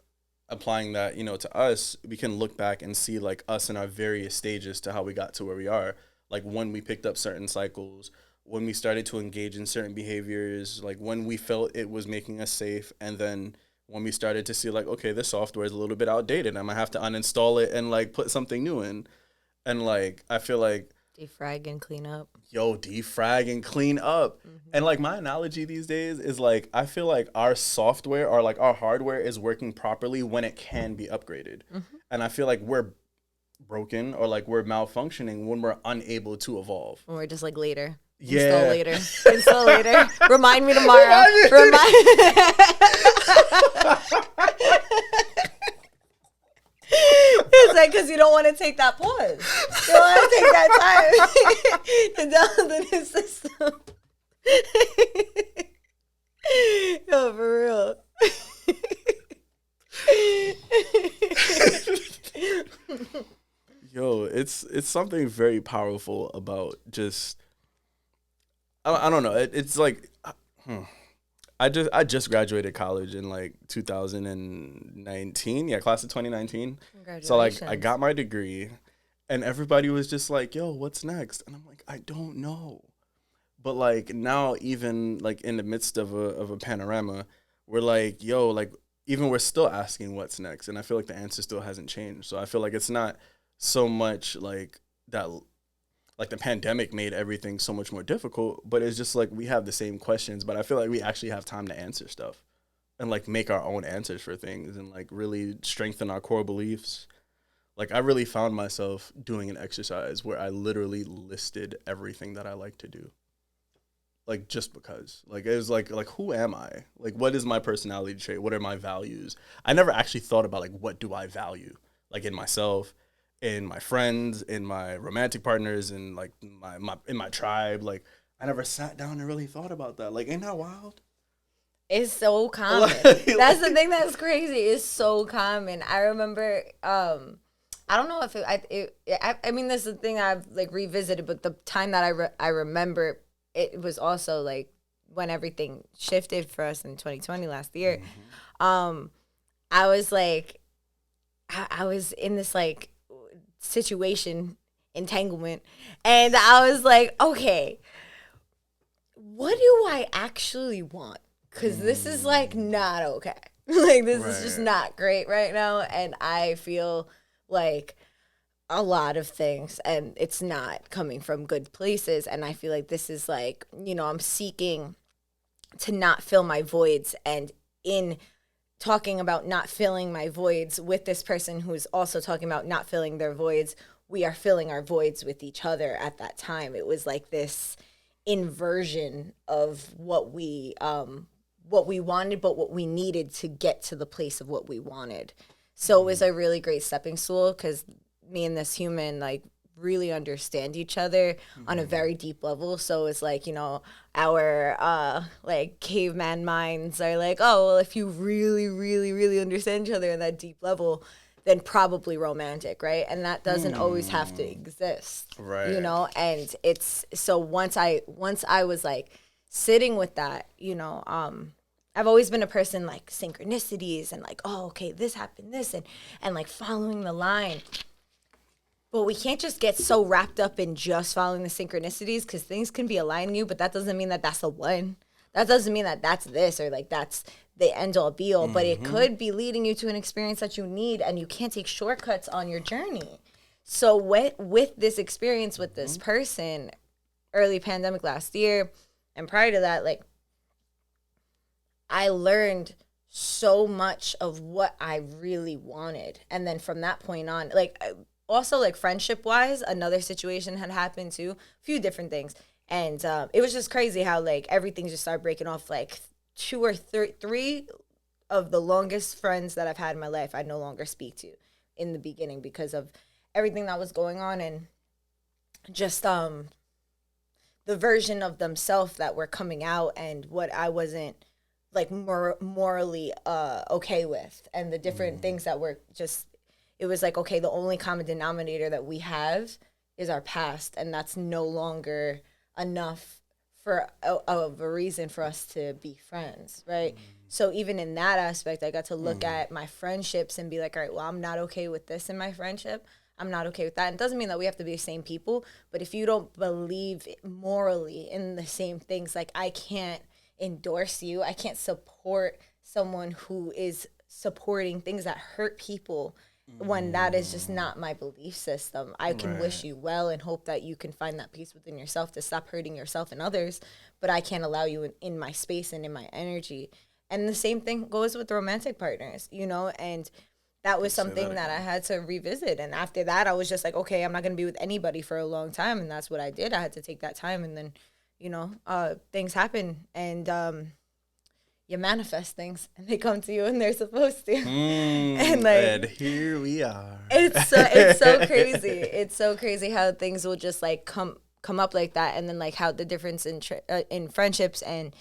applying that, you know, to us, we can look back and see like us in our various stages to how we got to where we are. Like when we picked up certain cycles, when we started to engage in certain behaviors, like when we felt it was making us safe, and then when we started to see like, okay, this software is a little bit outdated, I might have to uninstall it and like put something new in. And like I feel like Defrag and clean up. defrag and clean up. And like my analogy these days is like I feel like our software or like our hardware is working properly when it can be upgraded. And I feel like we're broken or like we're malfunctioning when we're unable to evolve. When we're just like later. Yeah. Install later. Install later. Remind me tomorrow. It's like because you don't want to take that pause. You don't want to take that time to download the new system. Yo, for real. Yo, it's something very powerful about just I don't know. It's like I just graduated college in like 2019. Yeah, class of 2019. So like I got my degree, and everybody was just like, "Yo, what's next?" And I'm like, "I don't know." But like now, even like in the midst of a panorama, we're like, "Yo, like even we're still asking what's next," and I feel like the answer still hasn't changed. So I feel like it's not so much like that, like the pandemic made everything so much more difficult, but it's just like we have the same questions, but I feel like we actually have time to answer stuff and like make our own answers for things and like really strengthen our core beliefs. Like I really found myself doing an exercise where I literally listed everything that I like to do. Like just because. Like it was like who am I? Like what is my personality trait? What are my values? I never actually thought about like what do I value? Like in myself, in my friends, in my romantic partners, in like my in my tribe. Like I never sat down and really thought about that. Like ain't that wild? It's so common. That's the thing that's crazy. It's so common. I remember, I don't know if I mean, this is the thing I've like revisited, but the time that I remember, it was also like when everything shifted for us in 2020 last year. Um, I was like, I was in this like situation, entanglement, and I was like, okay, what do I actually want? Because this is like not okay. Like this is just not great right now, and I feel like a lot of things, and it's not coming from good places. And I feel like this is like, I'm seeking to not fill my voids, and in talking about not filling my voids with this person who's also talking about not filling their voids, we are filling our voids with each other at that time. It was like this inversion of what we wanted, but what we needed to get to the place of what we wanted. So it was a really great stepping stool because me and this human like really understand each other on a very deep level. So it's like, our like caveman minds are like, oh, well, if you really, really, really understand each other on that deep level, then probably romantic, right? And that doesn't always have to exist, Right. And it's so once I was like sitting with that, I've always been a person like synchronicities and like, oh, okay, this happened, this, and like following the line. But we can't just get so wrapped up in just following the synchronicities because things can be aligning you, but that doesn't mean that that's the one. That doesn't mean that that's this or like that's the end all be all, but it could be leading you to an experience that you need, and you can't take shortcuts on your journey. So with this experience with this person, early pandemic last year, and prior to that, like I learned so much of what I really wanted. And then from that point on, like also like friendship wise, another situation had happened too, a few different things. And it was just crazy how like everything just started breaking off. Like three of the longest friends that I've had in my life, I no longer speak to in the beginning because of everything that was going on, and just the version of themselves that were coming out and what I wasn't like morally okay with, and the different things that were just, it was like, okay, the only common denominator that we have is our past, and that's no longer enough for of a reason for us to be friends, right? So even in that aspect, I got to look at my friendships and be like, all right, well, I'm not okay with this in my friendship. I'm not okay with that. And it doesn't mean that we have to be the same people, but if you don't believe morally in the same things, like I can't endorse you. I can't support someone who is supporting things that hurt people when that is just not my belief system. I can wish you well and hope that you can find that peace within yourself to stop hurting yourself and others, but I can't allow you in my space and in my energy. And the same thing goes with romantic partners, and that was something that I had to revisit. And after that, I was just like, okay, I'm not going to be with anybody for a long time. And that's what I did. I had to take that time. And then, things happen, and you manifest things and they come to you when they're supposed to. And like, here we are. It's so crazy. It's so crazy how things will just like come up like that. And then like how the difference in friendships and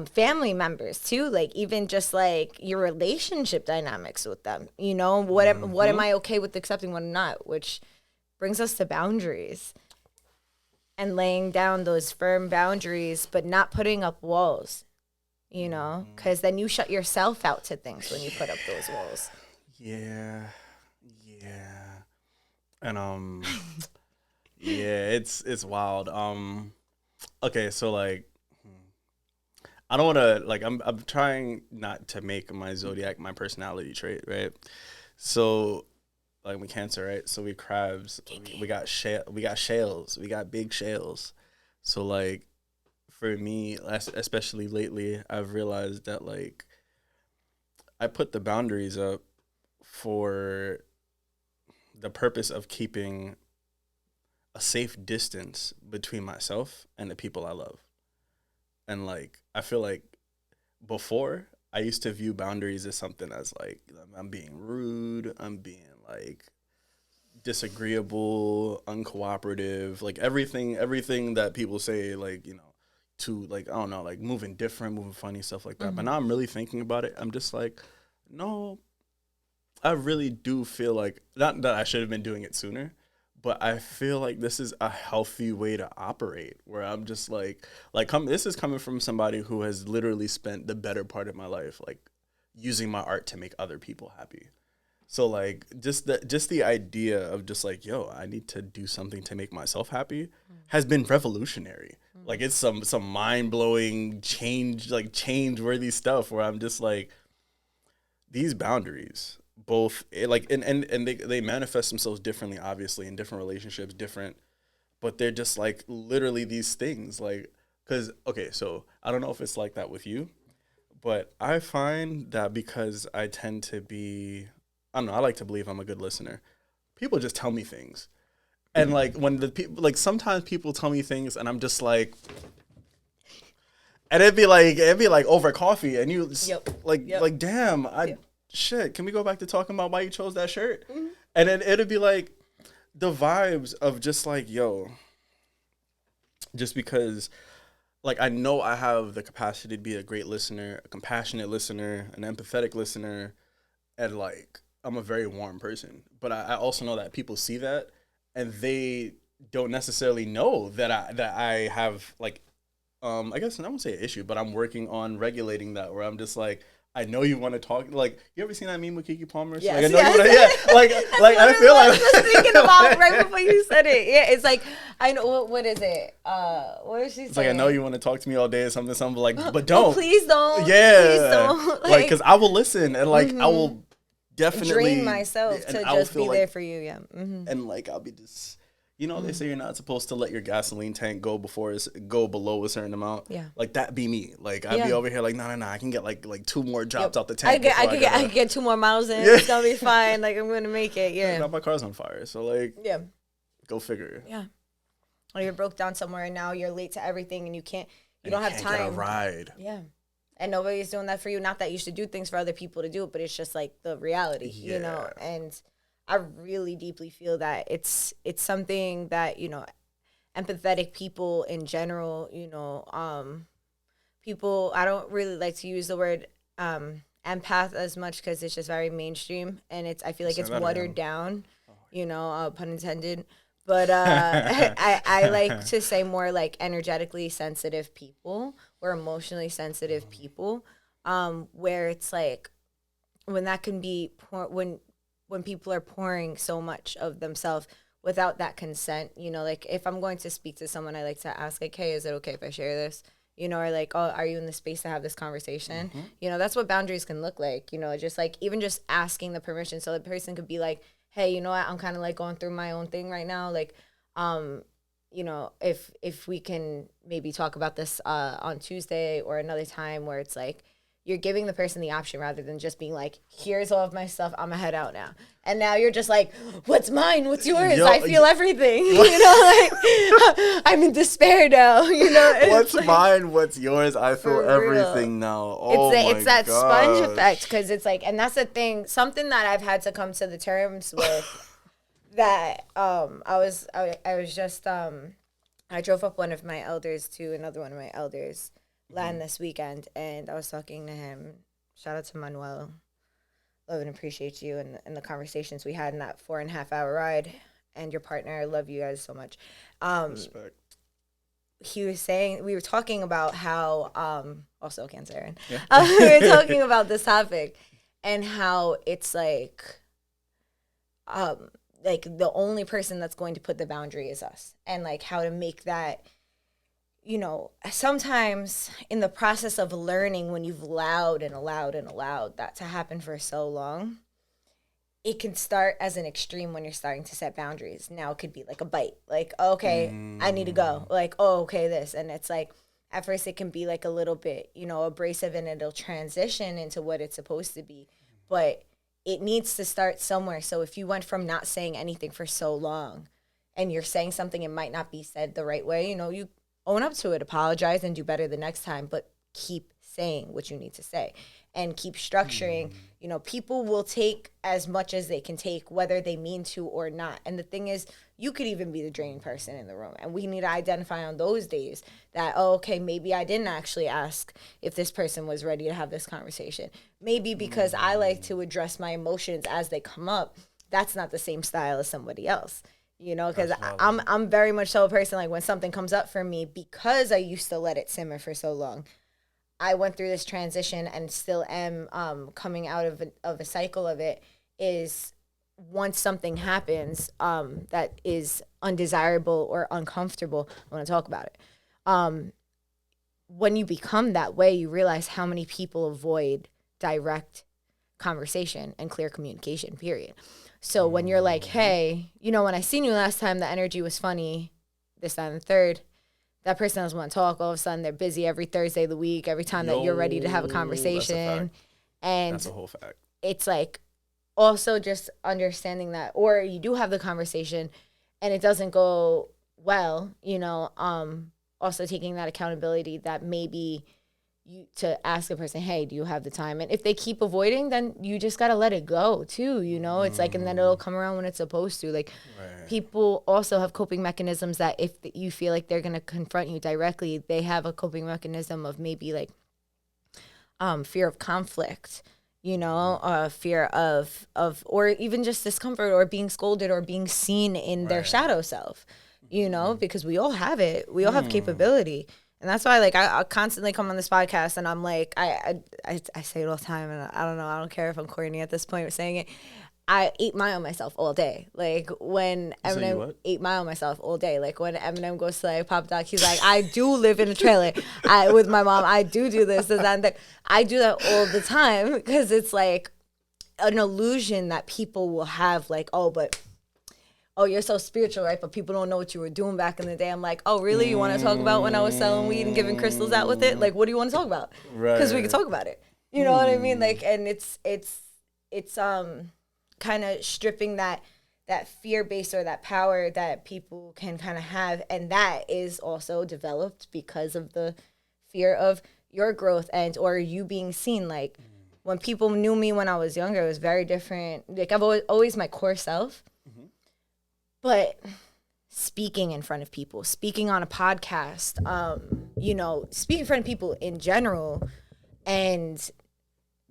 family members too, like even just like your relationship dynamics with them, what am I okay with accepting, what I'm not, which brings us to boundaries and laying down those firm boundaries, but not putting up walls, you know, because then you shut yourself out to things when you put up those walls. Yeah. Yeah. And yeah, it's wild. Okay, so like I don't want to like I'm trying not to make my zodiac my personality trait, right? So like we Cancer, right? So we crabs, we got shales, we got big shales. So like for me, especially lately, I've realized that like I put the boundaries up for the purpose of keeping a safe distance between myself and the people I love. And like I feel like before I used to view boundaries as something as like I'm being rude, I'm being like disagreeable, uncooperative, like everything that people say like, you know, to like I don't know, like moving different, moving funny, stuff like that. But now I'm really thinking about it. I'm just like, no, I really do feel like not that I should have been doing it sooner, but I feel like this is a healthy way to operate where I'm just this is coming from somebody who has literally spent the better part of my life like using my art to make other people happy. So like just the idea of just like, yo, I need to do something to make myself happy has been revolutionary. Like it's some mind-blowing change worthy stuff where I'm just like these boundaries both like and they manifest themselves differently obviously in different relationships different, but they're just like literally these things like because okay, so I don't know if it's like that with you, but I find that because I tend to be, I don't know, I like to believe I'm a good listener. People just tell me things. And like when the people, like sometimes people tell me things and I'm just like, and it'd be like over coffee and you like, damn, shit, can we go back to talking about why you chose that shirt? And then it'd be like the vibes of just like, yo, just because like I know I have the capacity to be a great listener, a compassionate listener, an empathetic listener, and like I'm a very warm person. But I also know that people see that and they don't necessarily know that I have like I guess I won't say an issue, but I'm working on regulating that where I'm just like I know you want to talk. Like, you ever seen that meme with Kiki Palmer? Yes, like, I know you want to, yeah. Like I feel like I was thinking about right before you said it. Yeah, it's like I know what is it? What is she saying? It's like I know you want to talk to me all day or something, but like, but don't. Please don't. Yeah, please don't. Like, because I will listen and like I will definitely drain myself to just be there for you. Yeah, and like I'll be just. You know, they say you're not supposed to let your gasoline tank go go below a certain amount. Yeah. Like that be me. Like I'd be over here like, no, I can get like two more drops out the tank. I can get 2 more miles in. Yeah. It's gonna be fine. Like I'm gonna make it. Yeah. Now my car's on fire. So like, yeah. Go figure. Yeah. Or you're broke down somewhere and now you're late to everything and you don't have time. Get a ride. Yeah. And nobody's doing that for you. Not that you should do things for other people to do it, but it's just like the reality, you know. And I really deeply feel that it's something that, you know, empathetic people in general, you know, people, I don't really like to use the word empath as much because it's just very mainstream and I feel like it's watered down, you know, pun intended. But I like to say more like energetically sensitive people or emotionally sensitive people, where it's like when that can be when people are pouring so much of themselves without that consent, you know, like if I'm going to speak to someone, I like to ask like, hey, is it okay if I share this? You know, or like, oh, are you in the space to have this conversation? You know, that's what boundaries can look like, you know, just like even just asking the permission. So the person could be like, hey, you know what, I'm kind of like going through my own thing right now. Like, you know, if we can maybe talk about this on Tuesday or another time where it's like, you're giving the person the option rather than just being like, here's all of my stuff, I'm gonna head out now. And now you're just like, what's mine? What's yours? I feel everything. You know, like I'm in despair now. You know, what's like, mine? What's yours? I feel everything now. Oh it's that sponge effect because it's like, and that's the thing. Something that I've had to come to the terms with. That I was just I drove up one of my elders to another one of my elders land this weekend, and I was talking to him. Shout out to Manuel. Love and appreciate you and the conversations we had in that 4.5 hour ride, and your partner. I love you guys so much. Respect. he was saying, we were talking about how, also Cancerian, Yeah. we were talking about this topic and how it's like the only person that's going to put the boundary is us, and like how to make that, you know, sometimes in the process of learning, when you've allowed and allowed and allowed that to happen for so long, it can start as an extreme when you're starting to set boundaries. Now it could be like a bite, like, okay, I need to go, like, oh, okay, this. And it's like, at first it can be like a little bit, you know, abrasive, and it'll transition into what it's supposed to be. But it needs to start somewhere. So if you went from not saying anything for so long and you're saying something, it might not be said the right way, you know, you own up to it, apologize, and do better the next time, but keep saying what you need to say and keep structuring. You know, people will take as much as they can take, whether they mean to or not. And the thing is, you could even be the draining person in the room. And we need to identify on those days that, oh, okay, maybe I didn't actually ask if this person was ready to have this conversation. Maybe because I like to address my emotions as they come up, that's not the same style as somebody else. You know, because I'm very much so a person, like, when something comes up for me, because I used to let it simmer for so long, I went through this transition and still am coming out of a cycle of it, is once something happens that is undesirable or uncomfortable, I want to talk about it. When you become that way, you realize how many people avoid direct conversation and clear communication, period. So when you're like, hey, you know, when I seen you last time, the energy was funny, this, that, and the third. That person doesn't want to talk. All of a sudden, they're busy every Thursday of the week, every time that you're ready to have a conversation. And that's a whole fact. It's like also just understanding that, or you do have the conversation and it doesn't go well, you know, also taking that accountability that maybe you to ask a person, hey, do you have the time? And if they keep avoiding, then you just got to let it go too, you know? It's like, and then it'll come around when it's supposed to. Like, people also have coping mechanisms that if you feel like they're going to confront you directly, they have a coping mechanism of maybe like fear of conflict, you know, fear of, or even just discomfort or being scolded or being seen in their shadow self, you know, because we all have it. We all have capability. And that's why, like, I constantly come on this podcast and I'm like, I say it all the time, and I don't know, I don't care if I'm corny at this point with saying it. I 8 Mile myself all day. Like, when Eminem 8 Mile myself all day. Like, when Eminem goes to, like, Pop Doc, he's like, I do live in a trailer with my mom. I do this and that. I do that all the time because it's, like, an illusion that people will have, like, oh, you're so spiritual, right? But people don't know what you were doing back in the day. I'm like, oh, really? You want to talk about when I was selling weed and giving crystals out with it? Like, what do you want to talk about? Because we can talk about it. You know what I mean? Like, and it's kind of stripping that fear base or that power that people can kind of have, and that is also developed because of the fear of your growth and or you being seen. Like, when people knew me when I was younger, it was very different. Like, I've always my core self. But speaking in front of people, speaking on a podcast, you know, speaking in front of people in general, and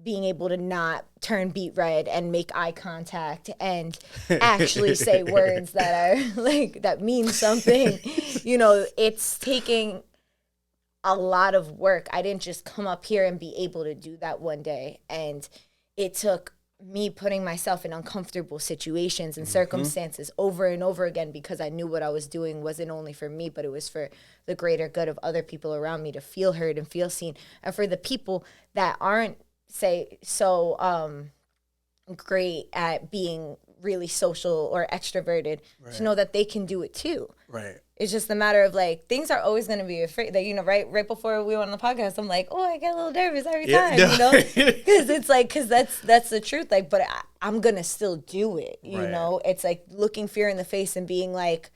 being able to not turn beet red and make eye contact and actually say words that are like, that mean something, you know, it's taking a lot of work. I didn't just come up here and be able to do that one day. And it took me putting myself in uncomfortable situations and circumstances over and over again, because I knew what I was doing wasn't only for me, but it was for the greater good of other people around me to feel heard and feel seen. And for the people that aren't, say, so great at being really social or extroverted, to know that they can do it too. Right. It's just a matter of, like, things are always going to be afraid that, you know, right before we went on the podcast, I'm like, oh, I get a little nervous every time, you know, because it's like, because that's the truth. Like, but I'm going to still do it. You know, it's like looking fear in the face and being like,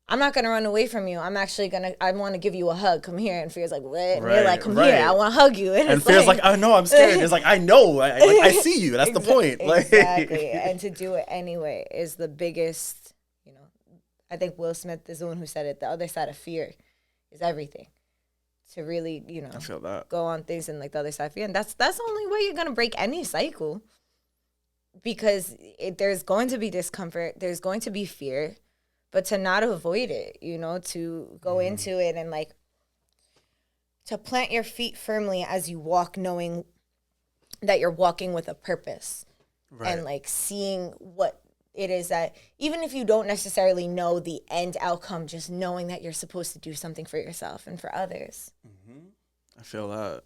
I'm not going to run away from you. I'm actually I want to give you a hug. Come here. And fear's like, what? And you're like, come here. I want to hug you. And fear's like, I know I'm scared. It's like, I know. I see you. That's the point. Exactly. And to do it anyway is the biggest, you know, I think Will Smith is the one who said it. The other side of fear is everything. To really, you know, I feel that. Go on things and like the other side of fear. And that's the only way you're going to break any cycle. Because there's going to be discomfort. There's going to be fear. but to not avoid it, you know, to go into it and like to plant your feet firmly as you walk, knowing that you're walking with a purpose. Right. And like seeing what it is that, even if you don't necessarily know the end outcome, just knowing that you're supposed to do something for yourself and for others. I feel that.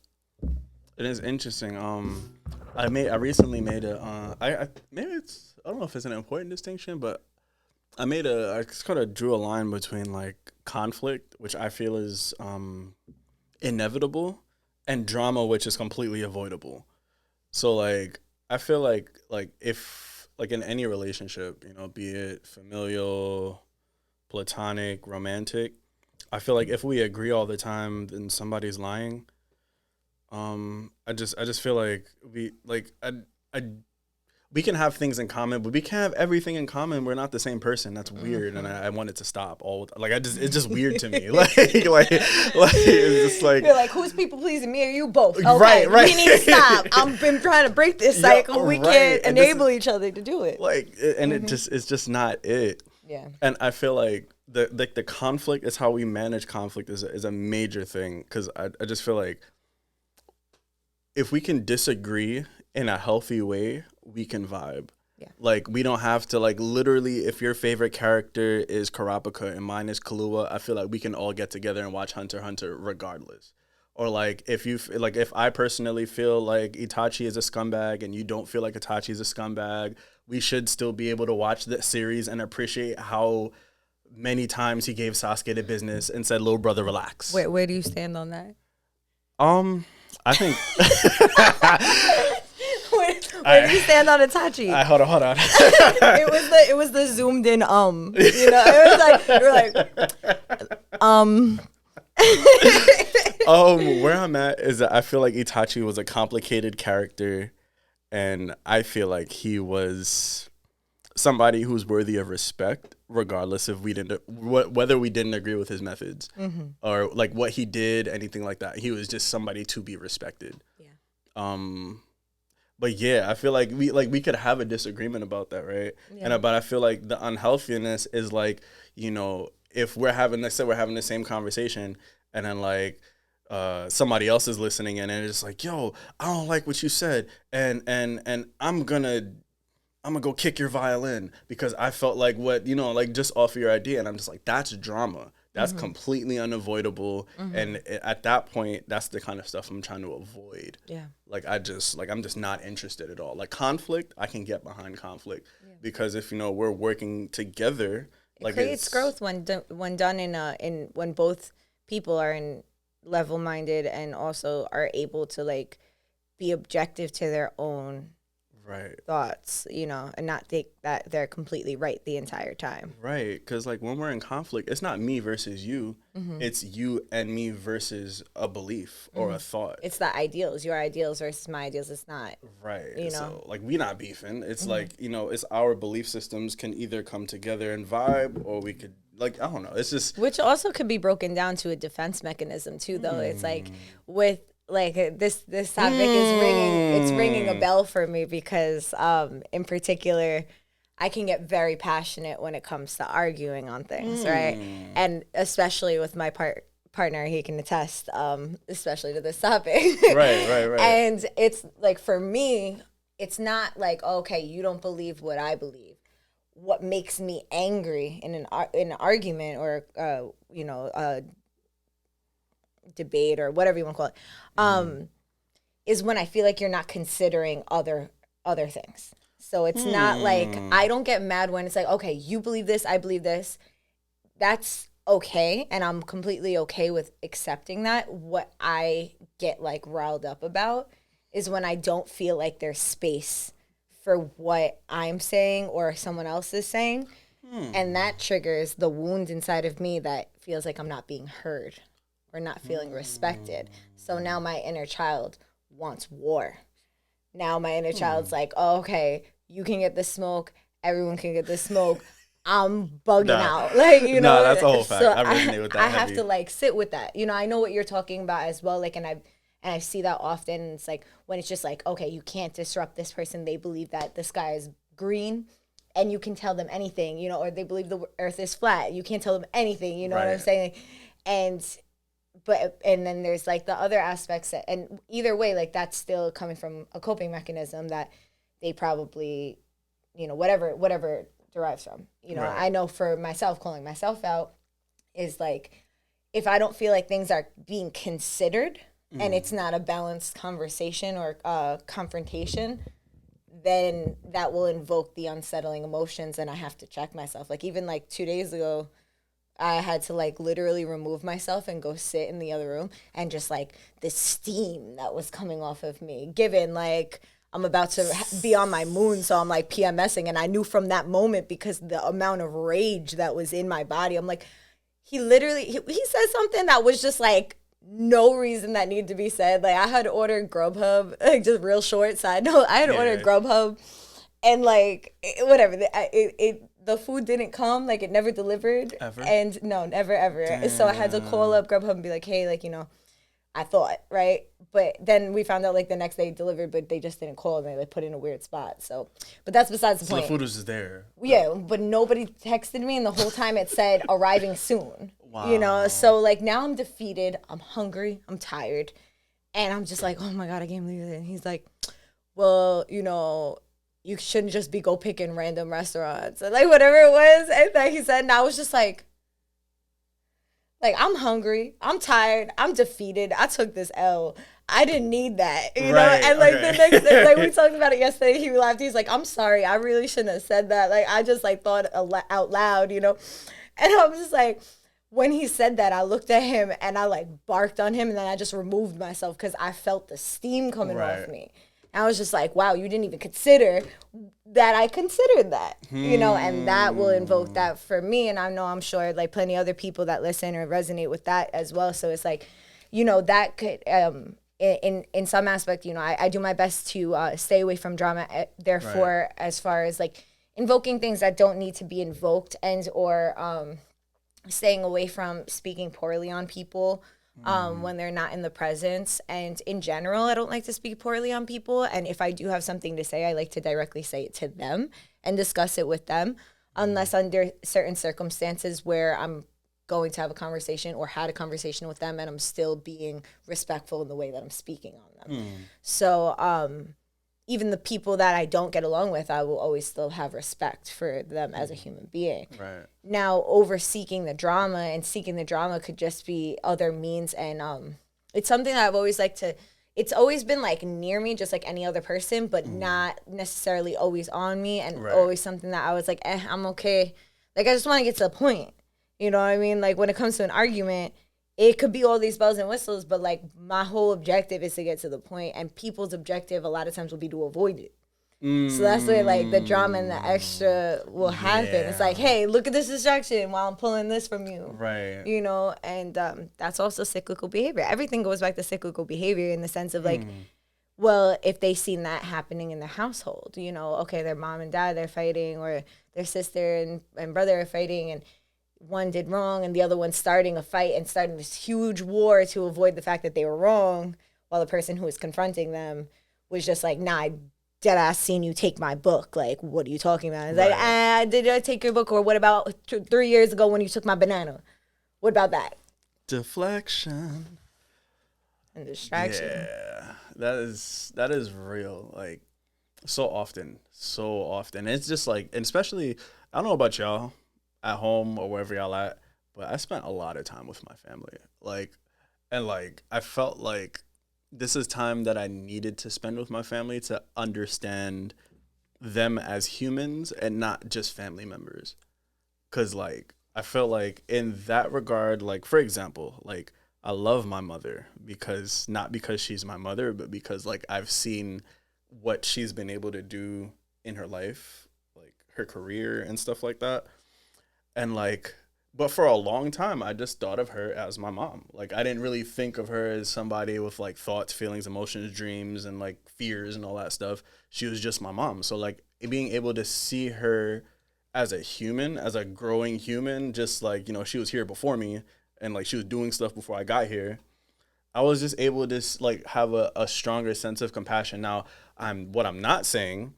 It is interesting. I recently made a maybe I don't know if it's an important distinction, but I kind of drew a line between like conflict, which I feel is inevitable, and drama, which is completely avoidable. So like I feel like if like in any relationship, you know, be it familial, platonic, romantic, I feel like if we agree all the time, then somebody's lying. I just feel like we can have things in common, but we can't have everything in common. We're not the same person. That's weird, and I want it to stop. It's just weird to me. like it's just like, you're like, who's people pleasing, me or you both? Okay, right. We need to stop. I've been trying to break this cycle. We can't enable each other to do it. It's just not it. Yeah. And I feel like the conflict is how we manage conflict is a major thing, because I just feel like if we can disagree in a healthy way, we can vibe. Yeah. Like, we don't have to, like, literally, if your favorite character is Karapika and mine is Kahlua, I feel like we can all get together and watch Hunter x Hunter regardless. Or, like, if I personally feel like Itachi is a scumbag and you don't feel like Itachi is a scumbag, we should still be able to watch the series and appreciate how many times he gave Sasuke the business and said, "Little brother, relax." Where do you stand on that? I think... Where do you stand on Itachi? Hold on. it was the zoomed in you know, it was like you were like where I'm at is that I feel like Itachi was a complicated character, and I feel like he was somebody who's worthy of respect, regardless if whether we didn't agree with his methods or like what he did, anything like that. He was just somebody to be respected. Yeah. But yeah, I feel like we could have a disagreement about that, right? Yeah. But I feel like the unhealthiness is like, you know, if we're having the same conversation, and then like somebody else is listening in, and it's like, yo, I don't like what you said, and I'm gonna go kick your violin because I felt like what, you know, like just off of your idea, and I'm just like, that's drama. That's completely unavoidable. And at that point, that's the kind of stuff I'm trying to avoid. Yeah. I'm just not interested at all. Like conflict, I can get behind conflict because if, you know, we're working together, it creates growth when done in when both people are in level-minded and also are able to like be objective to their own thoughts, you know, and not think that they're completely right the entire time. Right, because like when we're in conflict, it's not me versus you. It's you and me versus a belief or a thought. It's the ideals, your ideals versus my ideals. It's not. Right. You know, so like we not beefing. It's like, you know, it's our belief systems can either come together and vibe, or we could, like, I don't know. It's just. Which also could be broken down to a defense mechanism too, though. It's like with. Like this topic is ringing a bell for me because in particular, I can get very passionate when it comes to arguing on things, right? And especially with my partner, he can attest, especially to this topic. Right. And it's like, for me, it's not like, okay, you don't believe what I believe. What makes me angry in an argument or you know, debate or whatever you want to call it, is when I feel like you're not considering other things. So it's not like, I don't get mad when it's like, okay, you believe this, I believe this. That's okay, and I'm completely okay with accepting that. What I get like riled up about is when I don't feel like there's space for what I'm saying or someone else is saying. And that triggers the wound inside of me that feels like I'm not being heard or not feeling respected. So now my inner child wants war. Now my inner child's like, oh, okay, you can get the smoke, everyone can get the smoke. I'm bugging out. Like, you know. That's a whole fact. So I resonate with that. I have to like sit with that. You know, I know what you're talking about as well. Like, and I see that often. It's like when it's just like, okay, you can't disrupt this person. They believe that the sky is green and you can tell them anything, you know, or they believe the earth is flat. You can't tell them anything, you know what I'm saying? And then there's like the other aspects and either way, like that's still coming from a coping mechanism that they probably, you know, whatever it derives from. You know, I know for myself, calling myself out is like, if I don't feel like things are being considered and it's not a balanced conversation or confrontation, then that will invoke the unsettling emotions and I have to check myself. Like even like 2 days ago, I had to like literally remove myself and go sit in the other room and just like the steam that was coming off of me, given like I'm about to be on my moon, so I'm like PMSing. And I knew from that moment, because the amount of rage that was in my body, I'm like, he said something that was just like no reason that needed to be said. Like I had ordered Grubhub, like just real short side note, I had ordered Grubhub and like whatever, the food didn't come, like it never delivered. Ever? And no, never ever. Damn. So I had to call up Grubhub and be like, hey, like, you know, I thought, right? But then we found out like the next day it delivered, but they just didn't call and they like put it in a weird spot. So, but that's besides the point. So the food was just there. Yeah, but nobody texted me, and the whole time it said arriving soon. Wow. You know, so like now I'm defeated, I'm hungry, I'm tired, and I'm just like, oh my God, I can't believe it. And he's like, well, you know, you shouldn't just be go picking random restaurants, and like whatever it was. And like he said, and I was just like I'm hungry, I'm tired, I'm defeated. I took this L. I didn't need that, you know? And like the next day, like we talked about it yesterday, he laughed. He's like, I'm sorry, I really shouldn't have said that. Like I just like thought out loud, you know? And I was just like, when he said that, I looked at him and I like barked on him, and then I just removed myself because I felt the steam coming off me. I was just like, wow, you didn't even consider that I considered that, you know, and that will invoke that for me. And I know, I'm sure like plenty other people that listen or resonate with that as well. So it's like, you know, that could, in some aspect, you know, I do my best to stay away from drama. Therefore, as far as like invoking things that don't need to be invoked, and or staying away from speaking poorly on people when they're not in the presence. And in general, I don't like to speak poorly on people. And if I do have something to say, I like to directly say it to them and discuss it with them, unless under certain circumstances where I'm going to have a conversation or had a conversation with them and I'm still being respectful in the way that I'm speaking on them. So even the people that I don't get along with, I will always still have respect for them as a human being. Right. Now, over seeking the drama, and seeking the drama could just be other means. And it's something that I've always liked to, it's always been like near me, just like any other person, but not necessarily always on me, and always something that I was like, I'm okay. Like, I just want to get to the point. You know what I mean? Like, when it comes to an argument, it could be all these bells and whistles, but like my whole objective is to get to the point, and people's objective a lot of times will be to avoid it. So that's where like the drama and the extra will happen. It's like, hey, look at this distraction while I'm pulling this from you. Right. You know, and that's also cyclical behavior. Everything goes back to cyclical behavior in the sense of like, well, if they seen that happening in their household, you know, okay, their mom and dad, they're fighting, or their sister and brother are fighting, and one did wrong and the other one's starting a fight and starting this huge war to avoid the fact that they were wrong, while the person who was confronting them was just like, nah, I dead ass seen you take my book. Like, what are you talking about? It's like, did I take your book? Or what about 3 years ago when you took my banana? What about that? Deflection. And distraction. Yeah, that is real. Like, so often. It's just like, and especially, I don't know about y'all at home or wherever y'all at, but I spent a lot of time with my family. Like, and like, I felt like this is time that I needed to spend with my family to understand them as humans and not just family members. Cause like, I felt like in that regard, like, for example, like, I love my mother not because she's my mother, but because like I've seen what she's been able to do in her life, like her career and stuff like that. And like, but for a long time, I just thought of her as my mom. Like, I didn't really think of her as somebody with like thoughts, feelings, emotions, dreams, and like fears and all that stuff. She was just my mom. So like, being able to see her as a human, as a growing human, just like, you know, she was here before me and like she was doing stuff before I got here. I was just able to like have a stronger sense of compassion. Now, what I'm not saying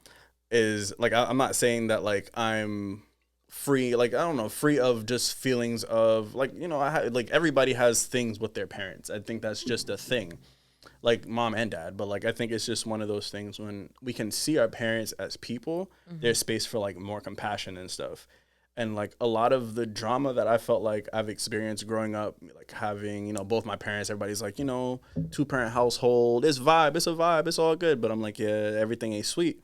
is like I'm not saying that like I'm free, like I don't know, free of just feelings of like, you know, like everybody has things with their parents. I think that's just a thing, like mom and dad. But like I think it's just one of those things when we can see our parents as people, there's space for like more compassion and stuff. And like a lot of the drama that I felt like I've experienced growing up, like having, you know, both my parents, everybody's like, you know, 2-parent household, it's a vibe, it's all good. But I'm like, yeah, everything ain't sweet.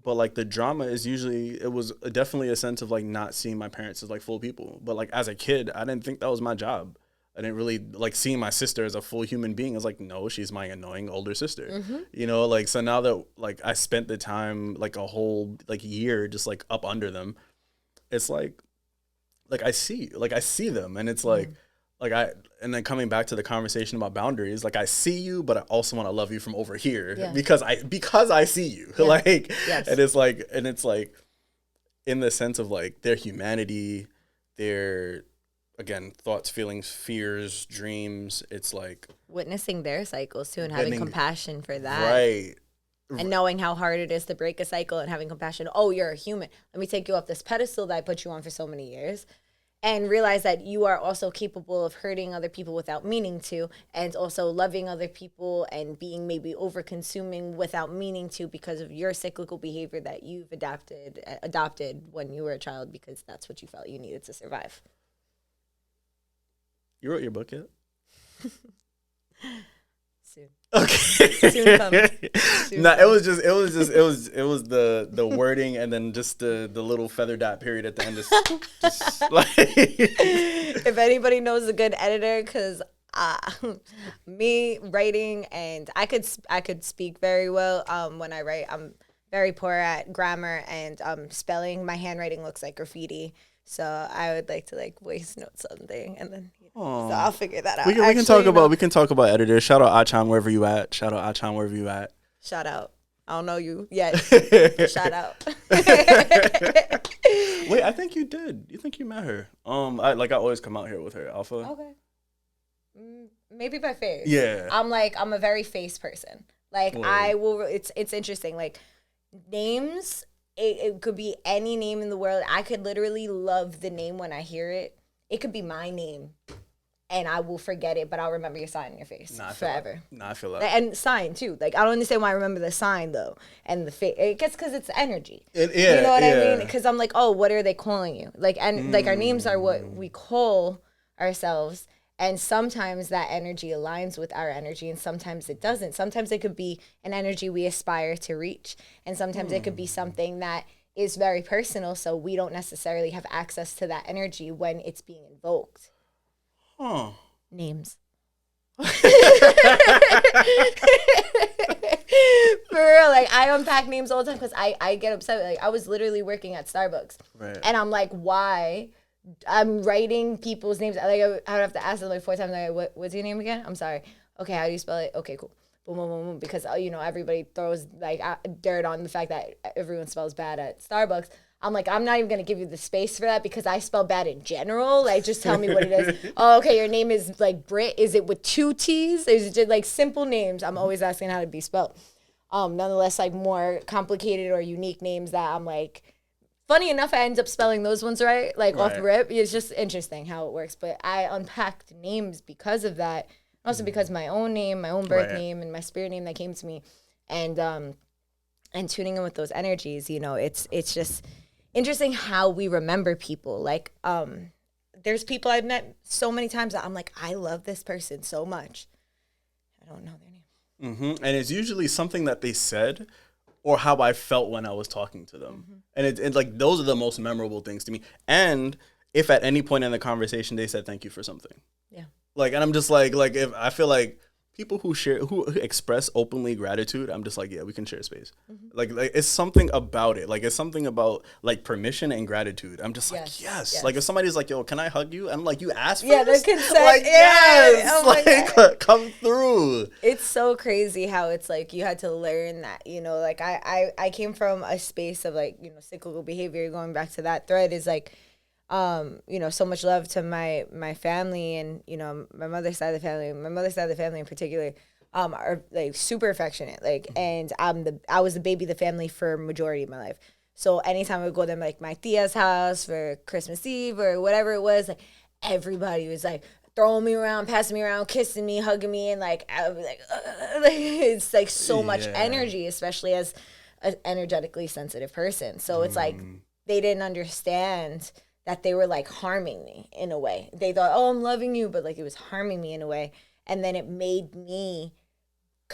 But like the drama is usually, it was definitely a sense of like not seeing my parents as like full people. But like as a kid, I didn't think that was my job. I didn't really like seeing my sister as a full human being. I was like, no, she's my annoying older sister. You know, like, so now that like I spent the time like a whole like year just like up under them, it's like I see them, and it's like and then coming back to the conversation about boundaries, like I see you, but I also want to love you from over here because I see you, like, Yes. and it's like in the sense of like their humanity, their, again, thoughts, feelings, fears, dreams. It's like Witnessing their cycles too and having compassion for that. Right. And knowing how hard it is to break a cycle and having compassion. Oh, you're a human. Let me take you off this pedestal that I put you on for so many years. And realize that you are also capable of hurting other people without meaning to, and also loving other people and being maybe over-consuming without meaning to because of your cyclical behavior that you've adopted when you were a child because that's what you felt you needed to survive. You wrote your book yet? Soon. Okay. Soon comes. No, it was the wording and then just the little feather dot period at the end. Just like If anybody knows a good editor, because me writing, and I could speak very well when I write. I'm very poor at grammar and spelling. My handwriting looks like graffiti. So I would like to like voice note something, and then so I'll figure that out. We can talk about editors. Shout out Achan wherever you at. Shout out. I don't know you yet. Shout out. Wait, I think you did. You think you met her? I always come out here with her, Alpha. Okay. Maybe by face. Yeah. I'm a very face person. Like Word. I will. It's interesting. Like names. It could be any name in the world. I could literally love the name when I hear it. It could be my name, and I will forget it, but I'll remember your sign in your face forever. I feel that. And sign too. Like I don't understand why I remember the sign though, and the face. I guess because it's energy. Yeah, you know what I mean? Because I'm like, oh, what are they calling you? Like, and like our names are what we call ourselves. And sometimes that energy aligns with our energy, and sometimes it doesn't. Sometimes it could be an energy we aspire to reach, and sometimes it could be something that is very personal, so we don't necessarily have access to that energy when it's being invoked. Huh. Names. For real, like I unpack names all the time because I get upset. Like I was literally working at Starbucks, right. And I'm like, why? I'm writing people's names. Like I would have to ask them like 4 times. Like, what's your name again? I'm sorry. Okay, how do you spell it? Okay, cool. Boom, boom, boom, boom. Because everybody throws like dirt on the fact that everyone spells bad at Starbucks. I'm like, I'm not even gonna give you the space for that because I spell bad in general. Like, just tell me what it is. Oh, okay, your name is like Brit. Is it with 2 T's? Is it just like simple names? I'm always asking how to be spelled. Nonetheless, like more complicated or unique names that I'm like. Funny enough, I end up spelling those ones right, like off the rip. It's just interesting how it works. But I unpacked names because of that. Also because my own name, my own birth name, and my spirit name that came to me. And tuning in with those energies, it's just interesting how we remember people. Like, there's people I've met so many times that I'm like, I love this person so much. I don't know their name. Mm-hmm. And it's usually something that they said or how I felt when I was talking to them. Mm-hmm. And it's like, those are the most memorable things to me. And if at any point in the conversation they said thank you for something. Yeah. Like, and I'm just like if I feel like people who express openly gratitude, I'm just like, yeah, we can share space. Mm-hmm. Like it's something about it. Like it's something about like permission and gratitude. I'm just like, yes. Like if somebody's like, yo, can I hug you? I'm like, you asked for this? The consent. Like, yes. Oh like come through. It's so crazy how it's like you had to learn that, like I came from a space of like, cyclical behavior. Going back to that thread is like, so much love to my family and, my mother's side of the family in particular. are like super affectionate. Like, and I was the baby of the family for majority of my life. So anytime I would go to like my tia's house for Christmas Eve or whatever it was, like everybody was like throwing me around, passing me around, kissing me, hugging me, and like I would be like, like it's like so much energy, especially as an energetically sensitive person. So it's like they didn't understand that they were like harming me in a way. They thought, oh, I'm loving you, but like it was harming me in a way. And then it made me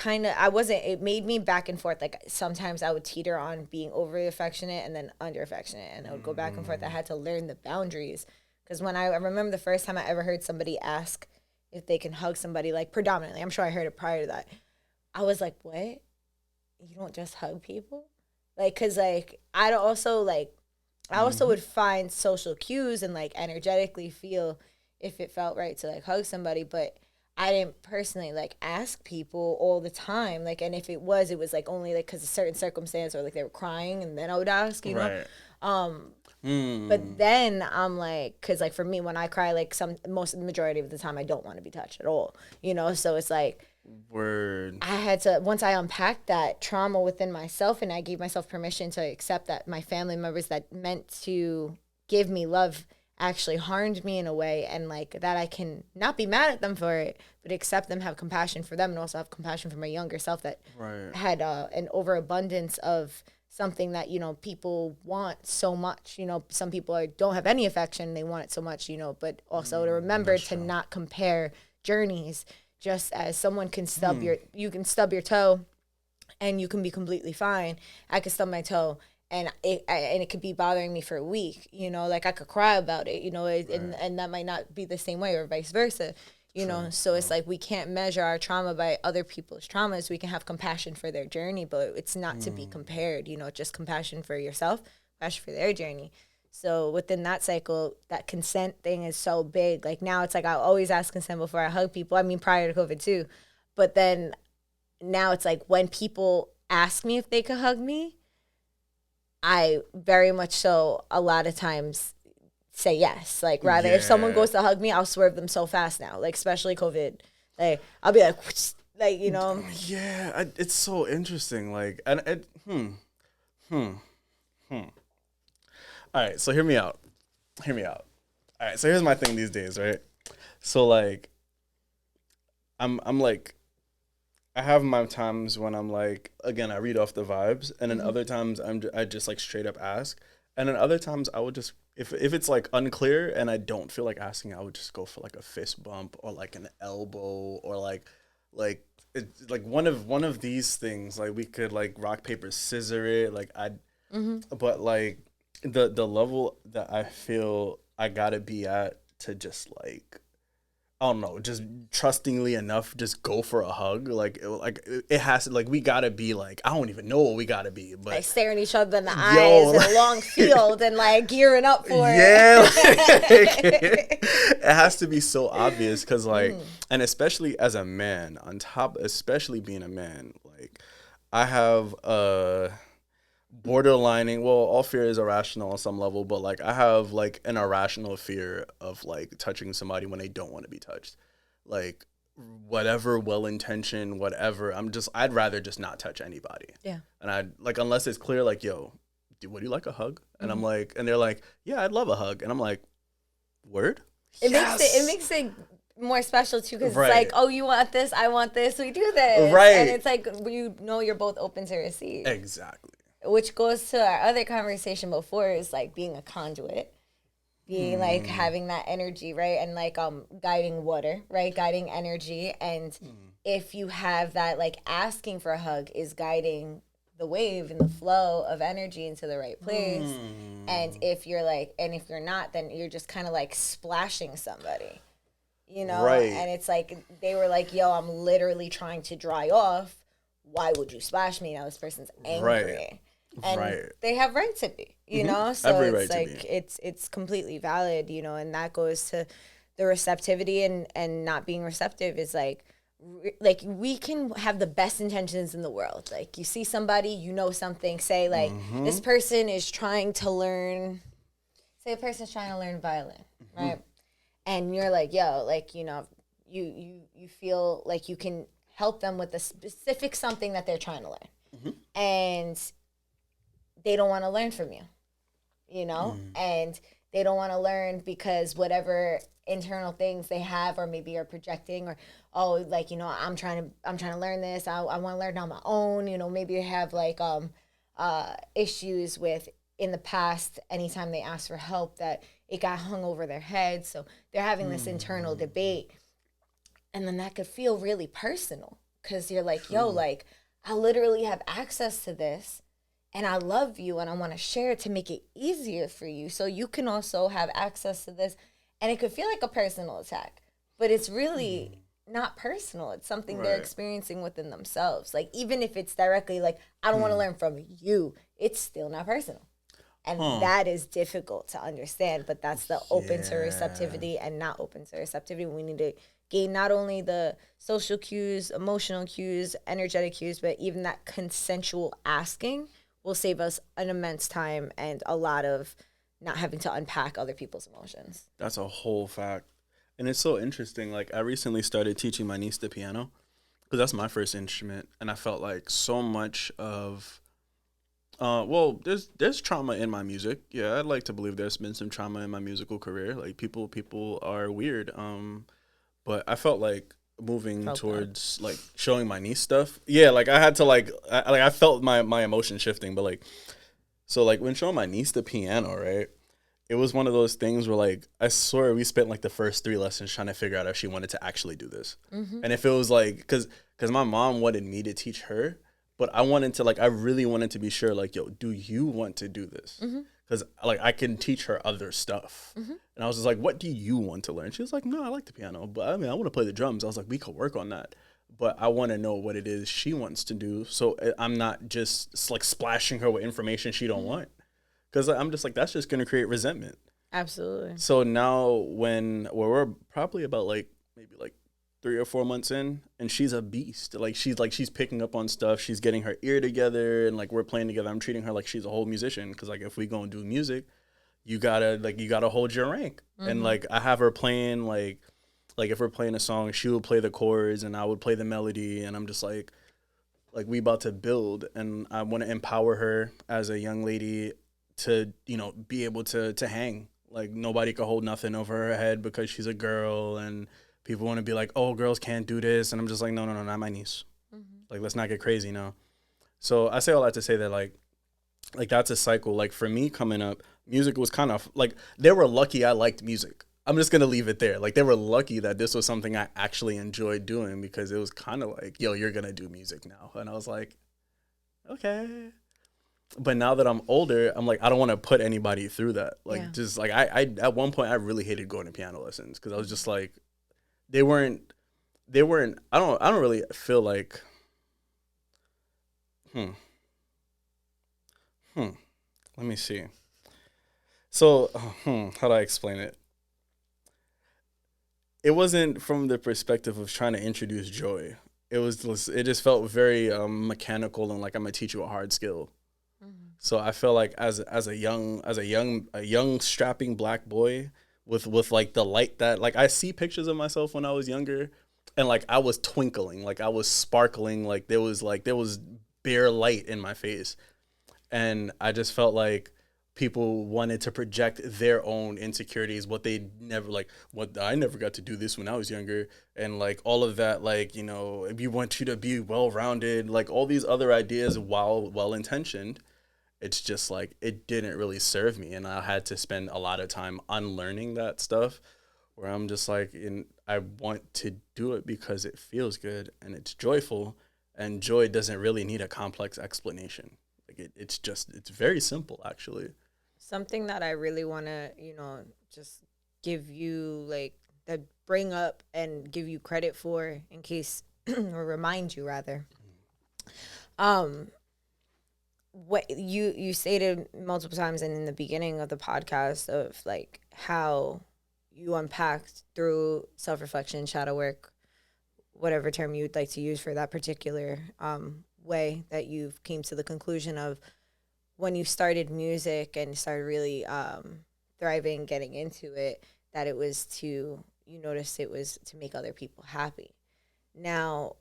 it made me back and forth. Like sometimes I would teeter on being overly affectionate and then under affectionate, and I would go back and forth. I had to learn the boundaries. Because when I remember the first time I ever heard somebody ask if they can hug somebody, like predominantly, I'm sure I heard it prior to that, I was like, what? You don't just hug people? Like, because like, I also would find social cues and like energetically feel if it felt right to like hug somebody, but I didn't personally like ask people all the time. Like, and if it was like only like because of certain circumstance or like they were crying and then I would ask, you know? But then I'm like, because like for me, when I cry, like majority of the time, I don't want to be touched at all, you know? So it's like, Word. I had to, once I unpacked that trauma within myself and I gave myself permission to accept that my family members that meant to give me love actually harmed me in a way, and like that I can not be mad at them for it, but accept them, have compassion for them, and also have compassion for my younger self that had an overabundance of something that, you know, people want so much. You know, some people don't have any affection, they want it so much, you know, but also to remember to not compare journeys. Just as someone can you can stub your toe and you can be completely fine. I could stub my toe and it could be bothering me for a week, you know, like I could cry about it, you know, and that might not be the same way or vice versa, you know. So it's like we can't measure our trauma by other people's traumas. We can have compassion for their journey, but it's not to be compared, you know, just compassion for yourself, compassion for their journey. So within that cycle, that consent thing is so big. Like now it's like I always ask consent before I hug people. I mean, prior to COVID too. But then now it's like when people ask me if they could hug me, I very much so a lot of times say yes. Like rather if someone goes to hug me, I'll swerve them so fast now. Like especially COVID. Like I'll be like, whoosh, like, you know. Yeah, it's so interesting. Like, and it, All right, so hear me out. Hear me out. All right, so here's my thing these days, right? So like, I'm like, I have my times when I'm like, again, I read off the vibes, and then other times I just like straight up ask, and then other times I would just if it's like unclear and I don't feel like asking, I would just go for like a fist bump or like an elbow or like one of these things. Like we could like rock paper scissor it. Like but like the level that I feel I gotta be at to just like I don't know, just trustingly enough, just go for a hug. Like it has to, like we gotta be like I don't even know what we gotta be, but like staring each other in the eyes in a long field and like gearing up for it. Yeah, it has to be so obvious because like, and especially as a man, especially being a man, like I have borderlining. Well, all fear is irrational on some level, but like I have like an irrational fear of like touching somebody when they don't want to be touched. Like whatever well-intentioned, whatever. I'd rather just not touch anybody. Yeah. And I like unless it's clear, like, yo, would you like a hug? And I'm like, and they're like, yeah, I'd love a hug. And I'm like, word? It makes it more special too because it's like, oh, you want this, I want this, we do this. Right. And it's like you know you're both open to receive. Exactly. Which goes to our other conversation before is like being a conduit, being like having that energy, right? And like guiding water, right? Guiding energy. And if you have that, like asking for a hug is guiding the wave and the flow of energy into the right place. And if you're like, and if you're not, then you're just kind of like splashing somebody, you know? Right. And it's like, they were like, yo, I'm literally trying to dry off. Why would you splash me? Now this person's angry. Right. And they have right to be, you know? So Every it's right like, to be. it's completely valid, you know? And that goes to the receptivity and not being receptive is like we can have the best intentions in the world. Like you see somebody, you know something, say like this person is trying to learn, say a person's trying to learn violin, right? And you're like, yo, like, you know, you feel like you can help them with a specific something that they're trying to learn. And they don't want to learn from you, you know? And they don't want to learn because whatever internal things they have, or maybe are projecting, or, oh, like, you know, I'm trying to learn this. I want to learn on my own. You know, maybe they have like issues with, in the past, anytime they ask for help, that it got hung over their head. So they're having this internal debate. And then that could feel really personal, because you're like, yo, like, I literally have access to this, and I love you, and I want to share it to make it easier for you, so you can also have access to this. And it could feel like a personal attack, but it's really not personal. It's something they're experiencing within themselves. Like, even if it's directly like, I don't want to learn from you, it's still not personal. And that is difficult to understand, but that's the open to receptivity and not open to receptivity. We need to gain not only the social cues, emotional cues, energetic cues, but even that consensual asking will save us an immense time and a lot of not having to unpack other people's emotions. That's a whole fact. And it's so interesting. Like, I recently started teaching my niece the piano, because that's my first instrument. And I felt like so much of, well, there's trauma in my music. Yeah, I'd like to believe there's been some trauma in my musical career. Like, people are weird. But I felt like moving towards like showing my niece stuff. Yeah, like I had to I felt my emotion shifting. But like, so like when showing my niece the piano, right? It was one of those things where, like, I swear we spent like the first 3 lessons trying to figure out if she wanted to actually do this. And if it was like, cause my mom wanted me to teach her, but I wanted to, like, I really wanted to be sure, like, yo, do you want to do this? Cause like I can teach her other stuff. And I was just like, what do you want to learn? She was like, no, I like the piano, but I mean, I want to play the drums. I was like, we could work on that. But I want to know what it is she wants to do, so I'm not just like splashing her with information she don't want. Because I'm just like, that's just going to create resentment. Absolutely. So now we're probably about like maybe like 3 or 4 months in, and she's a beast. She's picking up on stuff. She's getting her ear together, and like we're playing together. I'm treating her like she's a whole musician, because like if we go and do music, you gotta hold your rank. And like I have her playing like if we're playing a song, she would play the chords and I would play the melody, and I'm just like we about to build, and I want to empower her as a young lady to, you know, be able to hang. Like, nobody could hold nothing over her head because she's a girl, and people want to be like, oh, girls can't do this. And I'm just like, no, not my niece. Like, let's not get crazy now. So I say all that to say that, like that's a cycle. Like, for me coming up, music was kind of like, they were lucky I liked music. I'm just going to leave it there. Like, they were lucky that this was something I actually enjoyed doing, because it was kind of like, yo, you're going to do music now. And I was like, okay. But now that I'm older, I'm like, I don't want to put anybody through that. Like, just like I at one point I really hated going to piano lessons, because I was just like, they weren't. I don't really feel like. Let me see. So, how do I explain it? It wasn't from the perspective of trying to introduce joy. It just felt very mechanical, and like, I'm gonna teach you a hard skill. So I feel like as a young strapping black boy with like the light that, like, I see pictures of myself when I was younger, and like I was twinkling, like I was sparkling, like there was bare light in my face, and I just felt like people wanted to project their own insecurities, what they never, like, what I never got to do this when I was younger, and like all of that, like, you know, we want you to be well rounded, like all these other ideas, while well intentioned. It's just like, it didn't really serve me, and I had to spend a lot of time unlearning that stuff, where I'm just like, I want to do it because it feels good and it's joyful, and joy doesn't really need a complex explanation. Like, it's very simple, actually. Something that I really want to, you know, just give you, like, that bring up and give you credit for, in case, or remind you rather. What you stated multiple times, and in the beginning of the podcast, of like how you unpacked through self-reflection, shadow work, whatever term you'd like to use for that particular way, that you've came to the conclusion of, when you started music and started really thriving, getting into it, that you noticed it was to make other people happy. Now,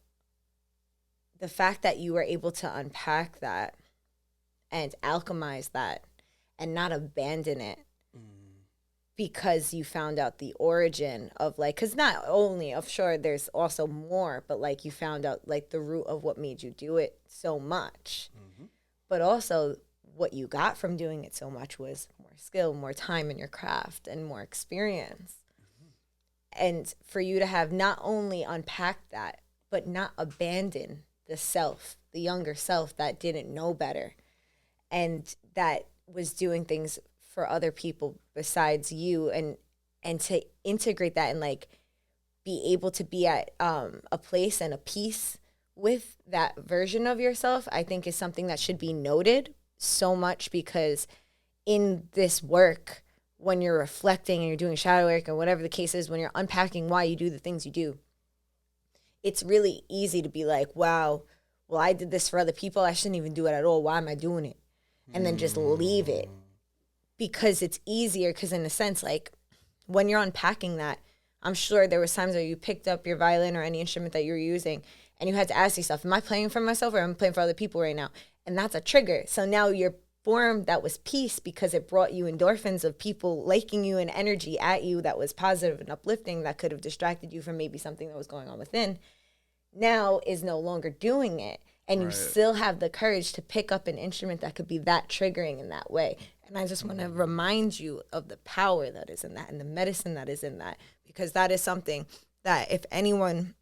the fact that you were able to unpack that and alchemize that and not abandon it because you found out the origin of like, because not only, of sure, there's also more, but like you found out like the root of what made you do it so much. But also what you got from doing it so much was more skill, more time in your craft, and more experience. And for you to have not only unpacked that, but not abandon the self, the younger self that didn't know better and that was doing things for other people besides you, and to integrate that and like be able to be at a place and a peace with that version of yourself, I think is something that should be noted so much, because in this work, when you're reflecting and you're doing shadow work or whatever the case is, when you're unpacking why you do the things you do, it's really easy to be like, wow, well, I did this for other people. I shouldn't even do it at all. Why am I doing it? And then just leave it, because it's easier. Because in a sense, like when you're unpacking that, I'm sure there was times where you picked up your violin or any instrument that you were using and you had to ask yourself, am I playing for myself or am I playing for other people right now? And that's a trigger. So now your form that was peace, because it brought you endorphins of people liking you and energy at you that was positive and uplifting, that could have distracted you from maybe something that was going on within, now is no longer doing it. And you still have the courage to pick up an instrument that could be that triggering in that way. And I just want to remind you of the power that is in that and the medicine that is in that, because that is something that if anyone,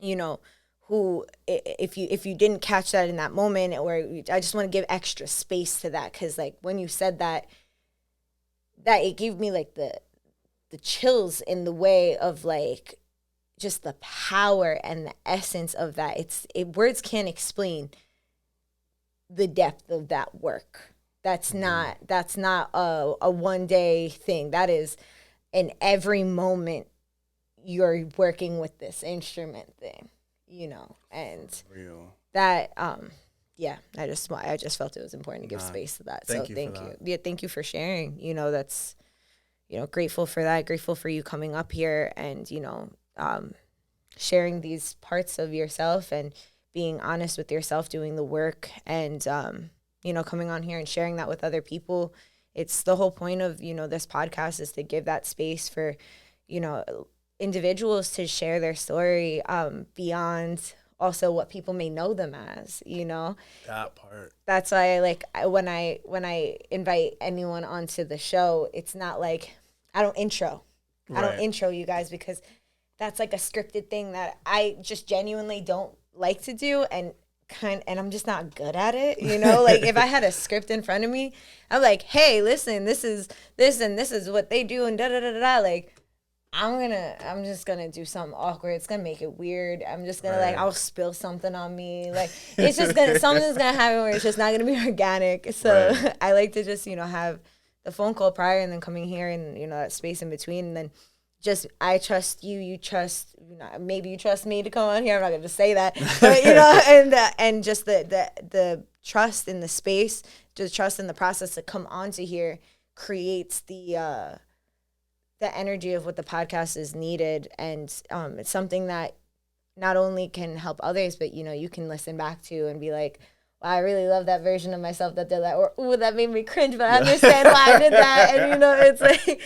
you know, who, if you didn't catch that in that moment, or I just want to give extra space to that, because like when you said that it gave me like the chills in the way of like just the power and the essence of that. Words can't explain the depth of that work. That's not a one day thing. That is in every moment you're working with this instrument thing, you know, and real. That, yeah, I just felt it was important to give space to that. Thank so you thank for you. that. Yeah. Thank you for sharing, you know, that's, you know, grateful for that. Grateful for you coming up here and, you know, sharing these parts of yourself and being honest with yourself, doing the work, and, you know, coming on here and sharing that with other people. It's the whole point of, you know, this podcast is to give that space for, you know, individuals to share their story beyond also what people may know them as, you know. That part. That's why when I invite anyone onto the show, it's not like I don't intro you guys, because that's like a scripted thing that I just genuinely don't like to do, and I'm just not good at it, you know? Like if I had a script in front of me, I'm like, hey, listen, this is this and this is what they do and da da da da. Like I'm just gonna do something awkward. It's gonna make it weird. I'm just gonna like I'll spill something on me. Like it's just something's gonna happen where it's just not gonna be organic. So I like to just, you know, have the phone call prior and then coming here and, you know, that space in between, and then just I trust you, you trust, you know, maybe you trust me to come on here. I'm not gonna just say that, but you know, and just the trust in the space, just trust in the process to come onto here creates the energy of what the podcast is needed, and it's something that not only can help others, but you know, you can listen back to and be like, wow, I really love that version of myself that did that, or ooh, that made me cringe, but I understand why I did that, and you know, it's like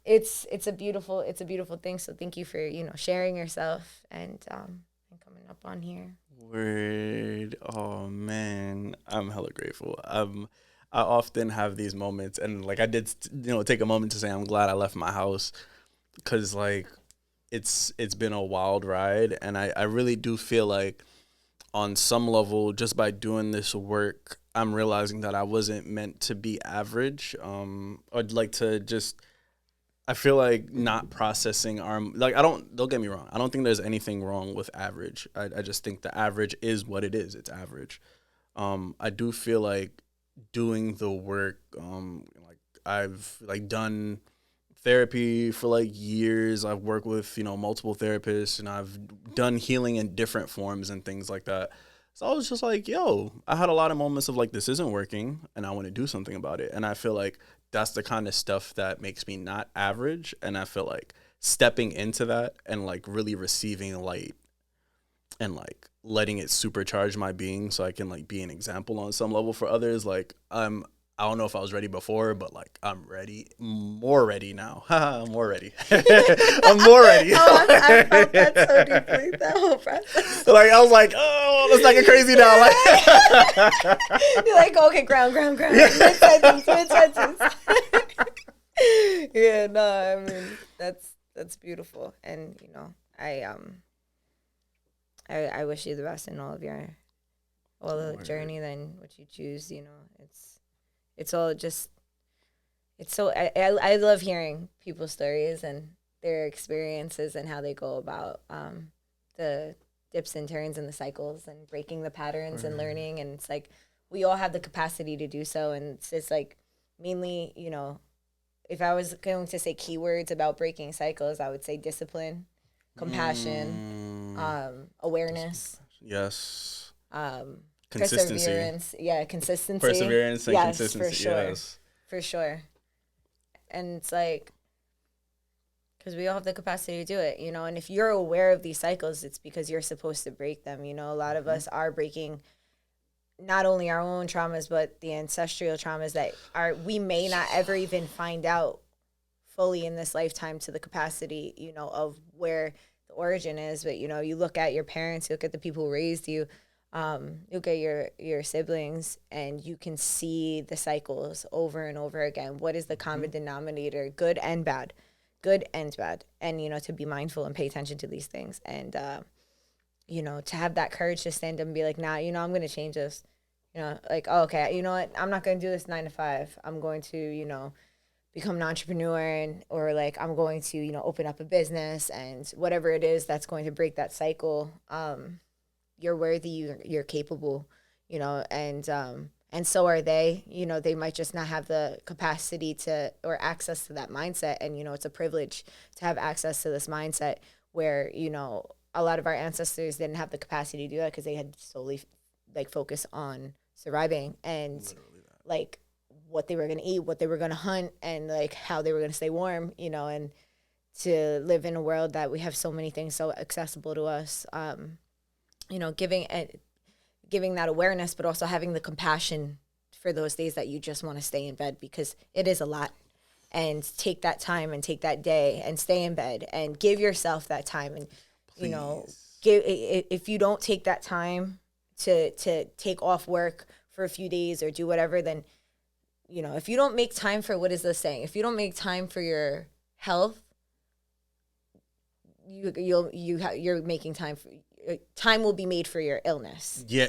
it's a beautiful thing. So thank you for, you know, sharing yourself and coming up on here. Word. Oh man, I'm hella grateful. I often have these moments, and like I did, you know, take a moment to say I'm glad I left my house, because like it's been a wild ride, and I really do feel like on some level, just by doing this work, I'm realizing that I wasn't meant to be average. I'd like to just, I feel like not processing like don't get me wrong, I don't think there's anything wrong with average. I just think the average is what it is. It's average. I do feel like doing the work, like I've like done therapy for like years. I've worked with, you know, multiple therapists, and I've done healing in different forms and things like that. So I was just like, yo, I had a lot of moments of like, this isn't working and I want to do something about it. And I feel like that's the kind of stuff that makes me not average. And I feel like stepping into that and like really receiving light and like letting it supercharge my being so I can like be an example on some level for others. Like I don't know if I was ready before, but like I'm ready, more ready now. I'm more ready. I'm more ready. I felt that so deeply, that whole process. Like I was like, oh, let's not get crazy now. Like you're like, okay, ground. Mid-sentence. Yeah, no, I mean that's beautiful, and you know, I wish you the best in all the journey, then what you choose. You know, it's all just, it's so, I love hearing people's stories and their experiences and how they go about the dips and turns and the cycles and breaking the patterns and learning. And it's like, we all have the capacity to do so. And it's like, mainly, you know, if I was going to say keywords about breaking cycles, I would say discipline, compassion, awareness. Yes. Consistency. Perseverance. Yeah, consistency. Perseverance and consistency. For sure. Yes. For sure. And it's like, because we all have the capacity to do it, you know, and if you're aware of these cycles, it's because you're supposed to break them. You know, a lot of us are breaking not only our own traumas, but the ancestral traumas that we may not ever even find out fully in this lifetime to the capacity, you know, of where the origin is. But, you know, you look at your parents, you look at the people who raised you, look at your siblings, and you can see the cycles over and over again. What is the common denominator? Good and bad. And, you know, to be mindful and pay attention to these things. And, you know, to have that courage to stand up and be like, nah, you know, I'm going to change this. You know, like, oh, okay, you know what? I'm not going to do this 9 to 5. I'm going to, you know, become an entrepreneur, or like, I'm going to, you know, open up a business, and whatever it is that's going to break that cycle. You're worthy, you're capable, you know, and so are they. You know, they might just not have the capacity to, or access to that mindset. And, you know, it's a privilege to have access to this mindset where, you know, a lot of our ancestors didn't have the capacity to do that because they had solely like focus on surviving and like what they were going to eat, what they were going to hunt, and like how they were going to stay warm, you know, and to live in a world that we have so many things so accessible to us. You know, giving that awareness, but also having the compassion for those days that you just want to stay in bed, because it is a lot. And take that time and take that day and stay in bed and give yourself that time. And, you know, if you don't take that time to take off work for a few days or do whatever, then, you know, if you don't make time for, what is this saying? If you don't make time for your health, you're making time for, time will be made for your illness. Yeah.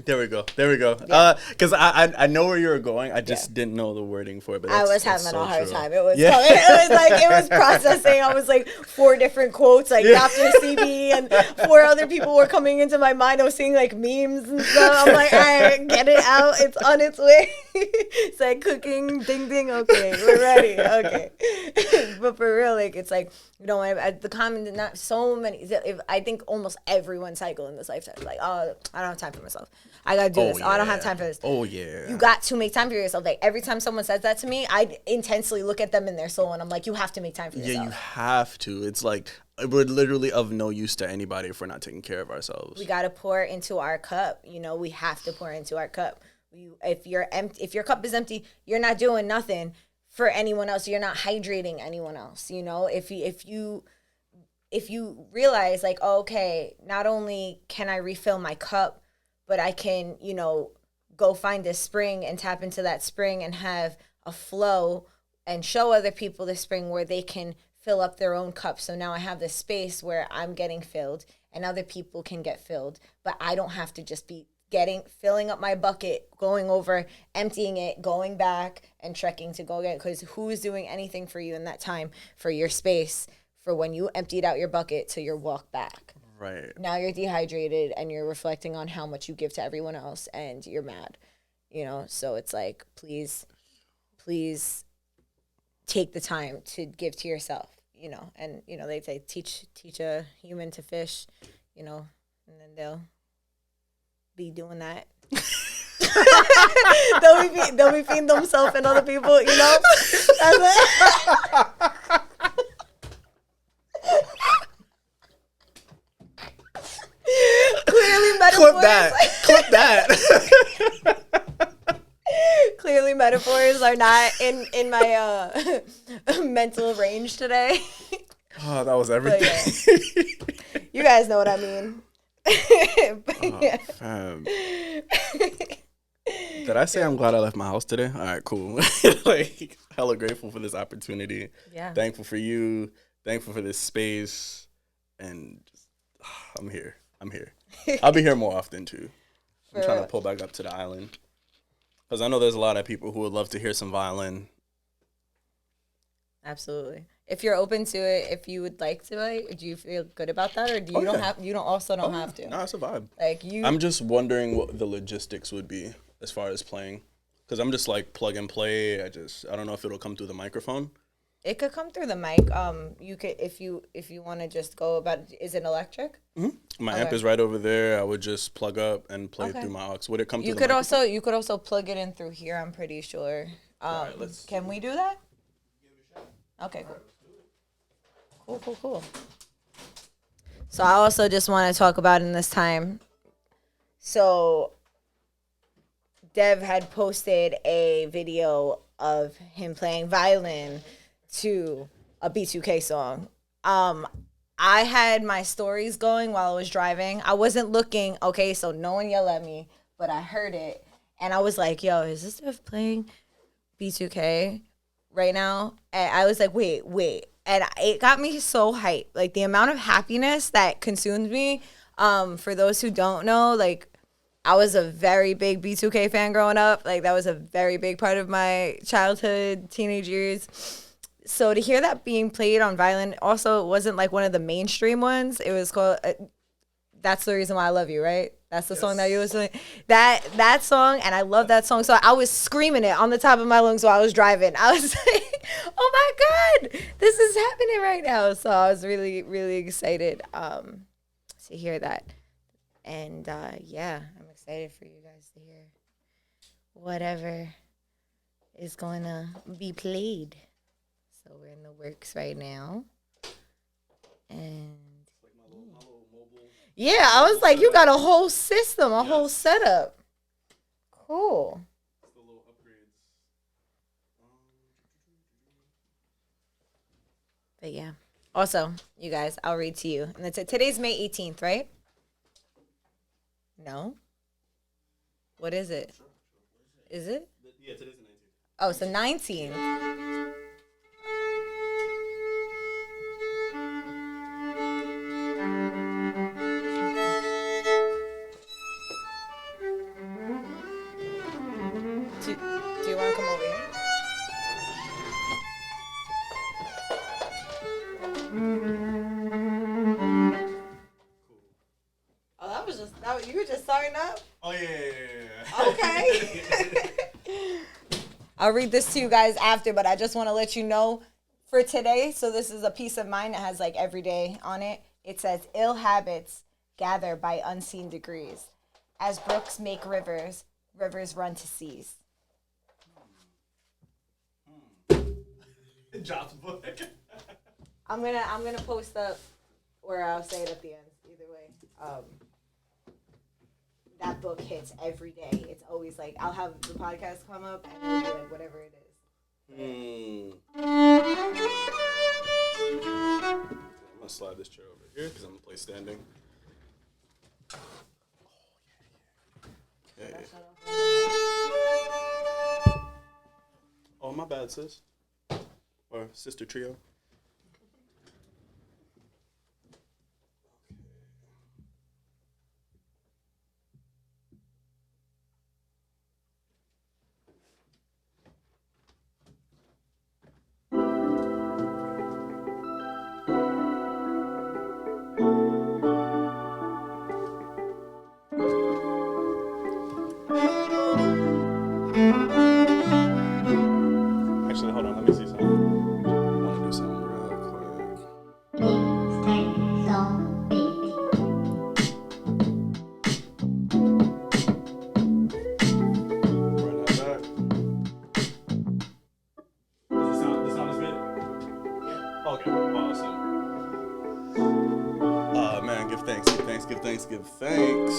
There we go. Yeah. Because I know where you were going. I just didn't know the wording for it. But I was having a hard time. It was it was processing. I was like 4 different quotes, like Dr. CB, and 4 other people were coming into my mind. I was seeing like memes and stuff. I'm like, all right, get it out. It's on its way. It's like cooking, ding, ding. Okay, we're ready. Okay. But for real, like, it's like, you know, the common, not so many, I think almost everyone's cycle in this lifetime is like, oh, I don't have time for myself. I gotta do this. Yeah. Oh, I don't have time for this. Oh, yeah. You got to make time for yourself. Like, every time someone says that to me, I intensely look at them in their soul, and I'm like, you have to make time for yourself. Yeah, you have to. It's like, we're literally of no use to anybody if we're not taking care of ourselves. We gotta pour into our cup. You know, we have to pour into our cup. If your cup is empty, you're not doing nothing for anyone else. You're not hydrating anyone else. You know, if you realize, like, oh, okay, not only can I refill my cup, but I can, you know, go find a spring and tap into that spring and have a flow and show other people the spring where they can fill up their own cup. So now I have this space where I'm getting filled and other people can get filled, but I don't have to just be filling up my bucket, going over, emptying it, going back and trekking to go get it. Because who's doing anything for you in that time, for your space, for when you emptied out your bucket to your walk back? Right. Now you're dehydrated and you're reflecting on how much you give to everyone else and you're mad, you know? So it's like, please take the time to give to yourself, you know? And, you know, they say, teach a human to fish, you know, and then they'll be doing that. they'll be feeding themselves and other people, you know? Clip that. Clip that. Clearly, metaphors are not in my mental range today. Oh, that was everything. Yeah. You guys know what I mean. Oh, fam. Did I say I'm glad I left my house today? All right, cool. Like, hella grateful for this opportunity. Yeah. Thankful for you. Thankful for this space. And just, I'm here. I'll be here more often, too. I'm trying to pull back up to the island. Because I know there's a lot of people who would love to hear some violin. Absolutely. If you're open to it, if you would like to, like, do you feel good about that, or do you don't have to? No, it's a vibe. Like you. I'm just wondering what the logistics would be as far as playing, because I'm just like plug and play. I don't know if it'll come through the microphone. It could come through the mic. You could if you want to just go about. Is it electric? Mm-hmm. My amp is right over there. I would just plug up and play through my aux. Would it come through the microphone? You could also plug it in through here. I'm pretty sure. Right, can we do that? Okay, cool. So I also just want to talk about in this time. So Dev had posted a video of him playing violin to a B2K song. I had my stories going while I was driving. I wasn't looking, okay, so no one yelled at me, but I heard it. And I was like, yo, is this Dev playing B2K right now? And I was like, wait. And it got me so hyped. Like, the amount of happiness that consumed me, for those who don't know, like, I was a very big B2K fan growing up. Like, that was a very big part of my childhood, teenage years. So to hear that being played on violin, also, it wasn't, like, one of the mainstream ones. It was called, That's the Reason Why I Love You, right? That's the song that you was doing. That song, and I love that song. So I was screaming it on the top of my lungs while I was driving. I was like, oh my God, this is happening right now. So I was really, really excited to hear that. And yeah, I'm excited for you guys to hear whatever is going to be played. So we're in the works right now. And yeah, I was like, you got a whole system, a whole setup. Cool. The little upgrades. But yeah. Also, you guys, I'll read to you. And that's it. Today's May 18th, right? No? What is it? Is it? Yeah, today's the 19th. Oh, it's the 19th. Do you want to come over here? Oh, that was just, you were just starting up? Oh, yeah. Okay. I'll read this to you guys after, but I just want to let you know for today. So this is a piece of mine that has like every day on it. It says, ill habits gather by unseen degrees. As brooks make rivers, rivers run to seas. Jobs book. I'm gonna post up where I'll say it at the end. Either way, that book hits every day. It's always like I'll have the podcast come up and it'll be like whatever it is. I'm gonna slide this chair over here because I'm gonna play standing. Okay. Oh, my bad, sis. Or sister trio. Actually, hold on. Let me see something. I want to do something. give thanks, give thanks.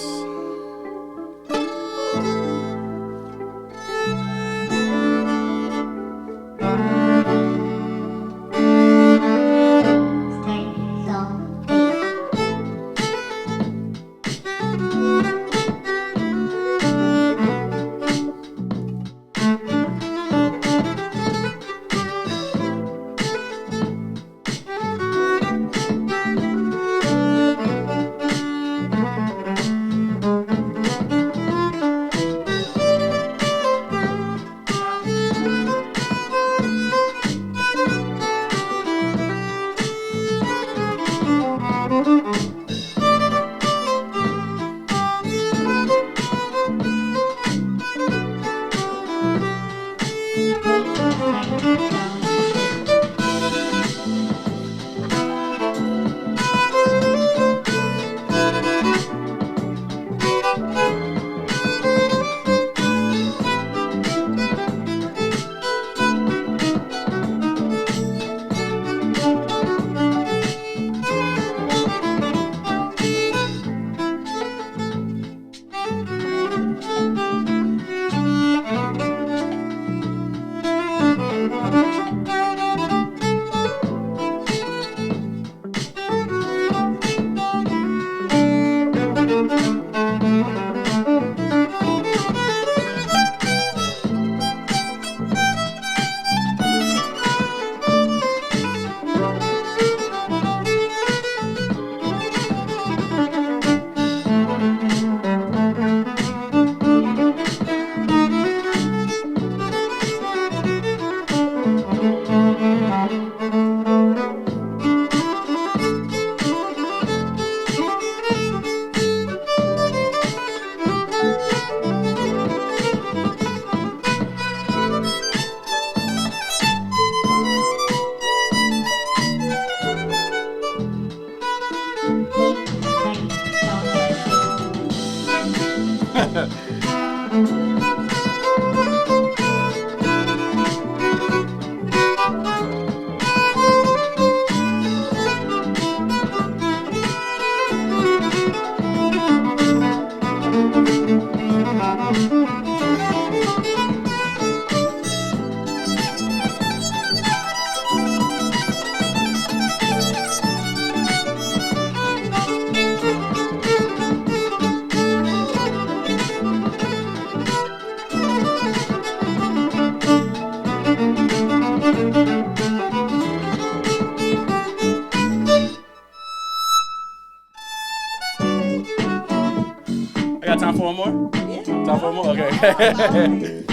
I got time for one more? Yeah. Time for one more? Okay.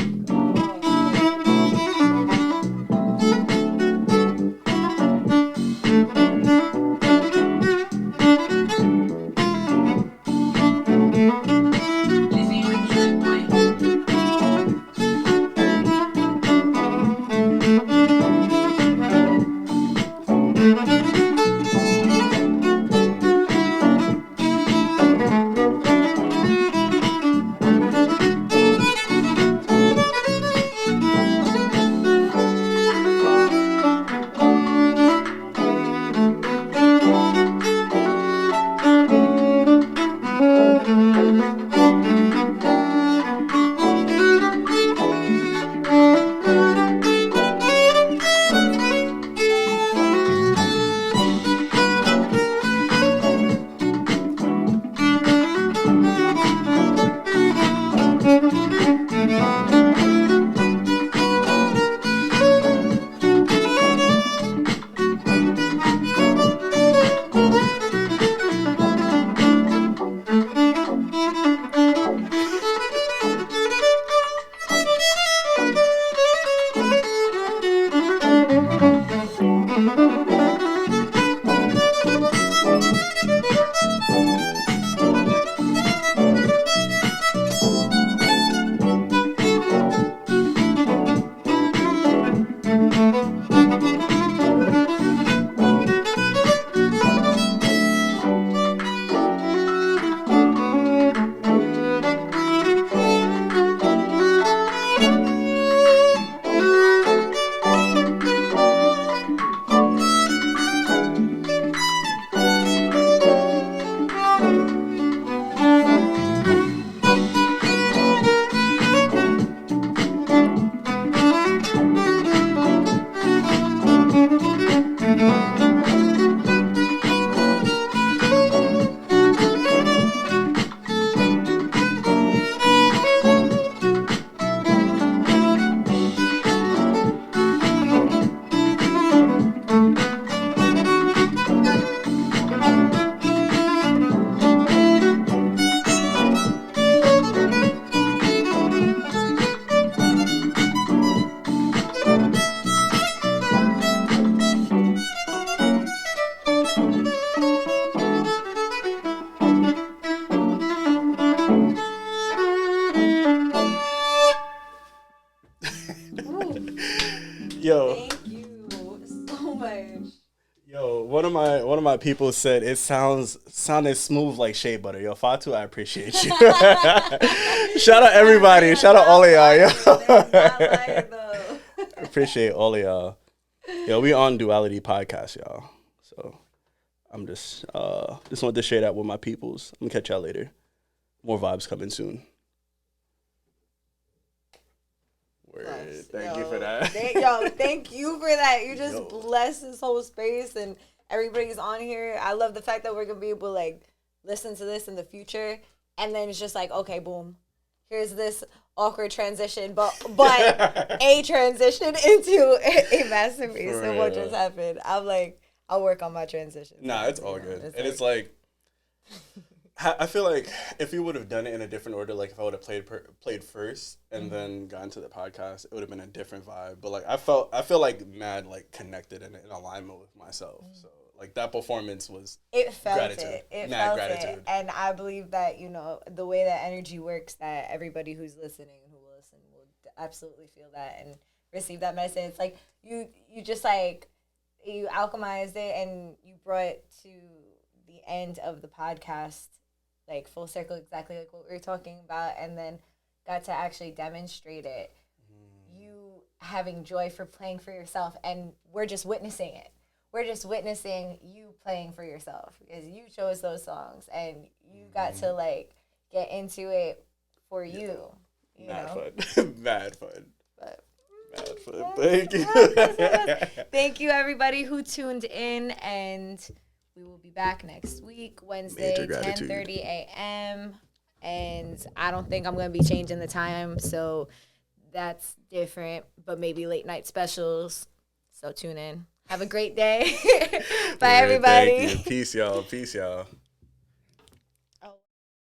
Yo. Thank you so much. Yo, one of my people said it sounded smooth like shea butter. Yo, Fatu, I appreciate you. Shout out everybody. Shout out all of y'all. Yo. Appreciate all of y'all. Yo, we on Duality podcast, y'all. So I'm just wanted to share that with my peoples. I'm gonna catch y'all later. More vibes coming soon. Word. Thank you for that. Thank you for that. You just blessed this whole space and everybody's on here. I love the fact that we're gonna be able to like listen to this in the future, and then it's just like, okay, boom, here's this awkward transition, but a transition into a masterpiece of what just happened. I'm like, I'll work on my transition. Nah, it's all good, and it's like. I feel like if you would have done it in a different order, like if I would have played first and then gotten to the podcast, it would have been a different vibe. But like I feel like mad like connected and in alignment with myself. So like that performance was gratitude. It felt it, and I believe that the way that energy works, that everybody who's listening and who will listen will absolutely feel that and receive that message. It's like you just like you alchemized it and you brought to the end of the podcast. Like full circle, exactly like what we were talking about, and then got to actually demonstrate it. You having joy for playing for yourself, and we're just witnessing it. We're just witnessing you playing for yourself because you chose those songs and you got to like get into it for you. Mad fun. Mad fun. But, mad fun. Thank you. Thank you, everybody who tuned in, and we will be back next week, Wednesday, 10:30 a.m. And I don't think I'm going to be changing the time, so that's different. But maybe late night specials. So tune in. Have a great day. Bye, everybody. Thank you. Peace, y'all. Peace, y'all.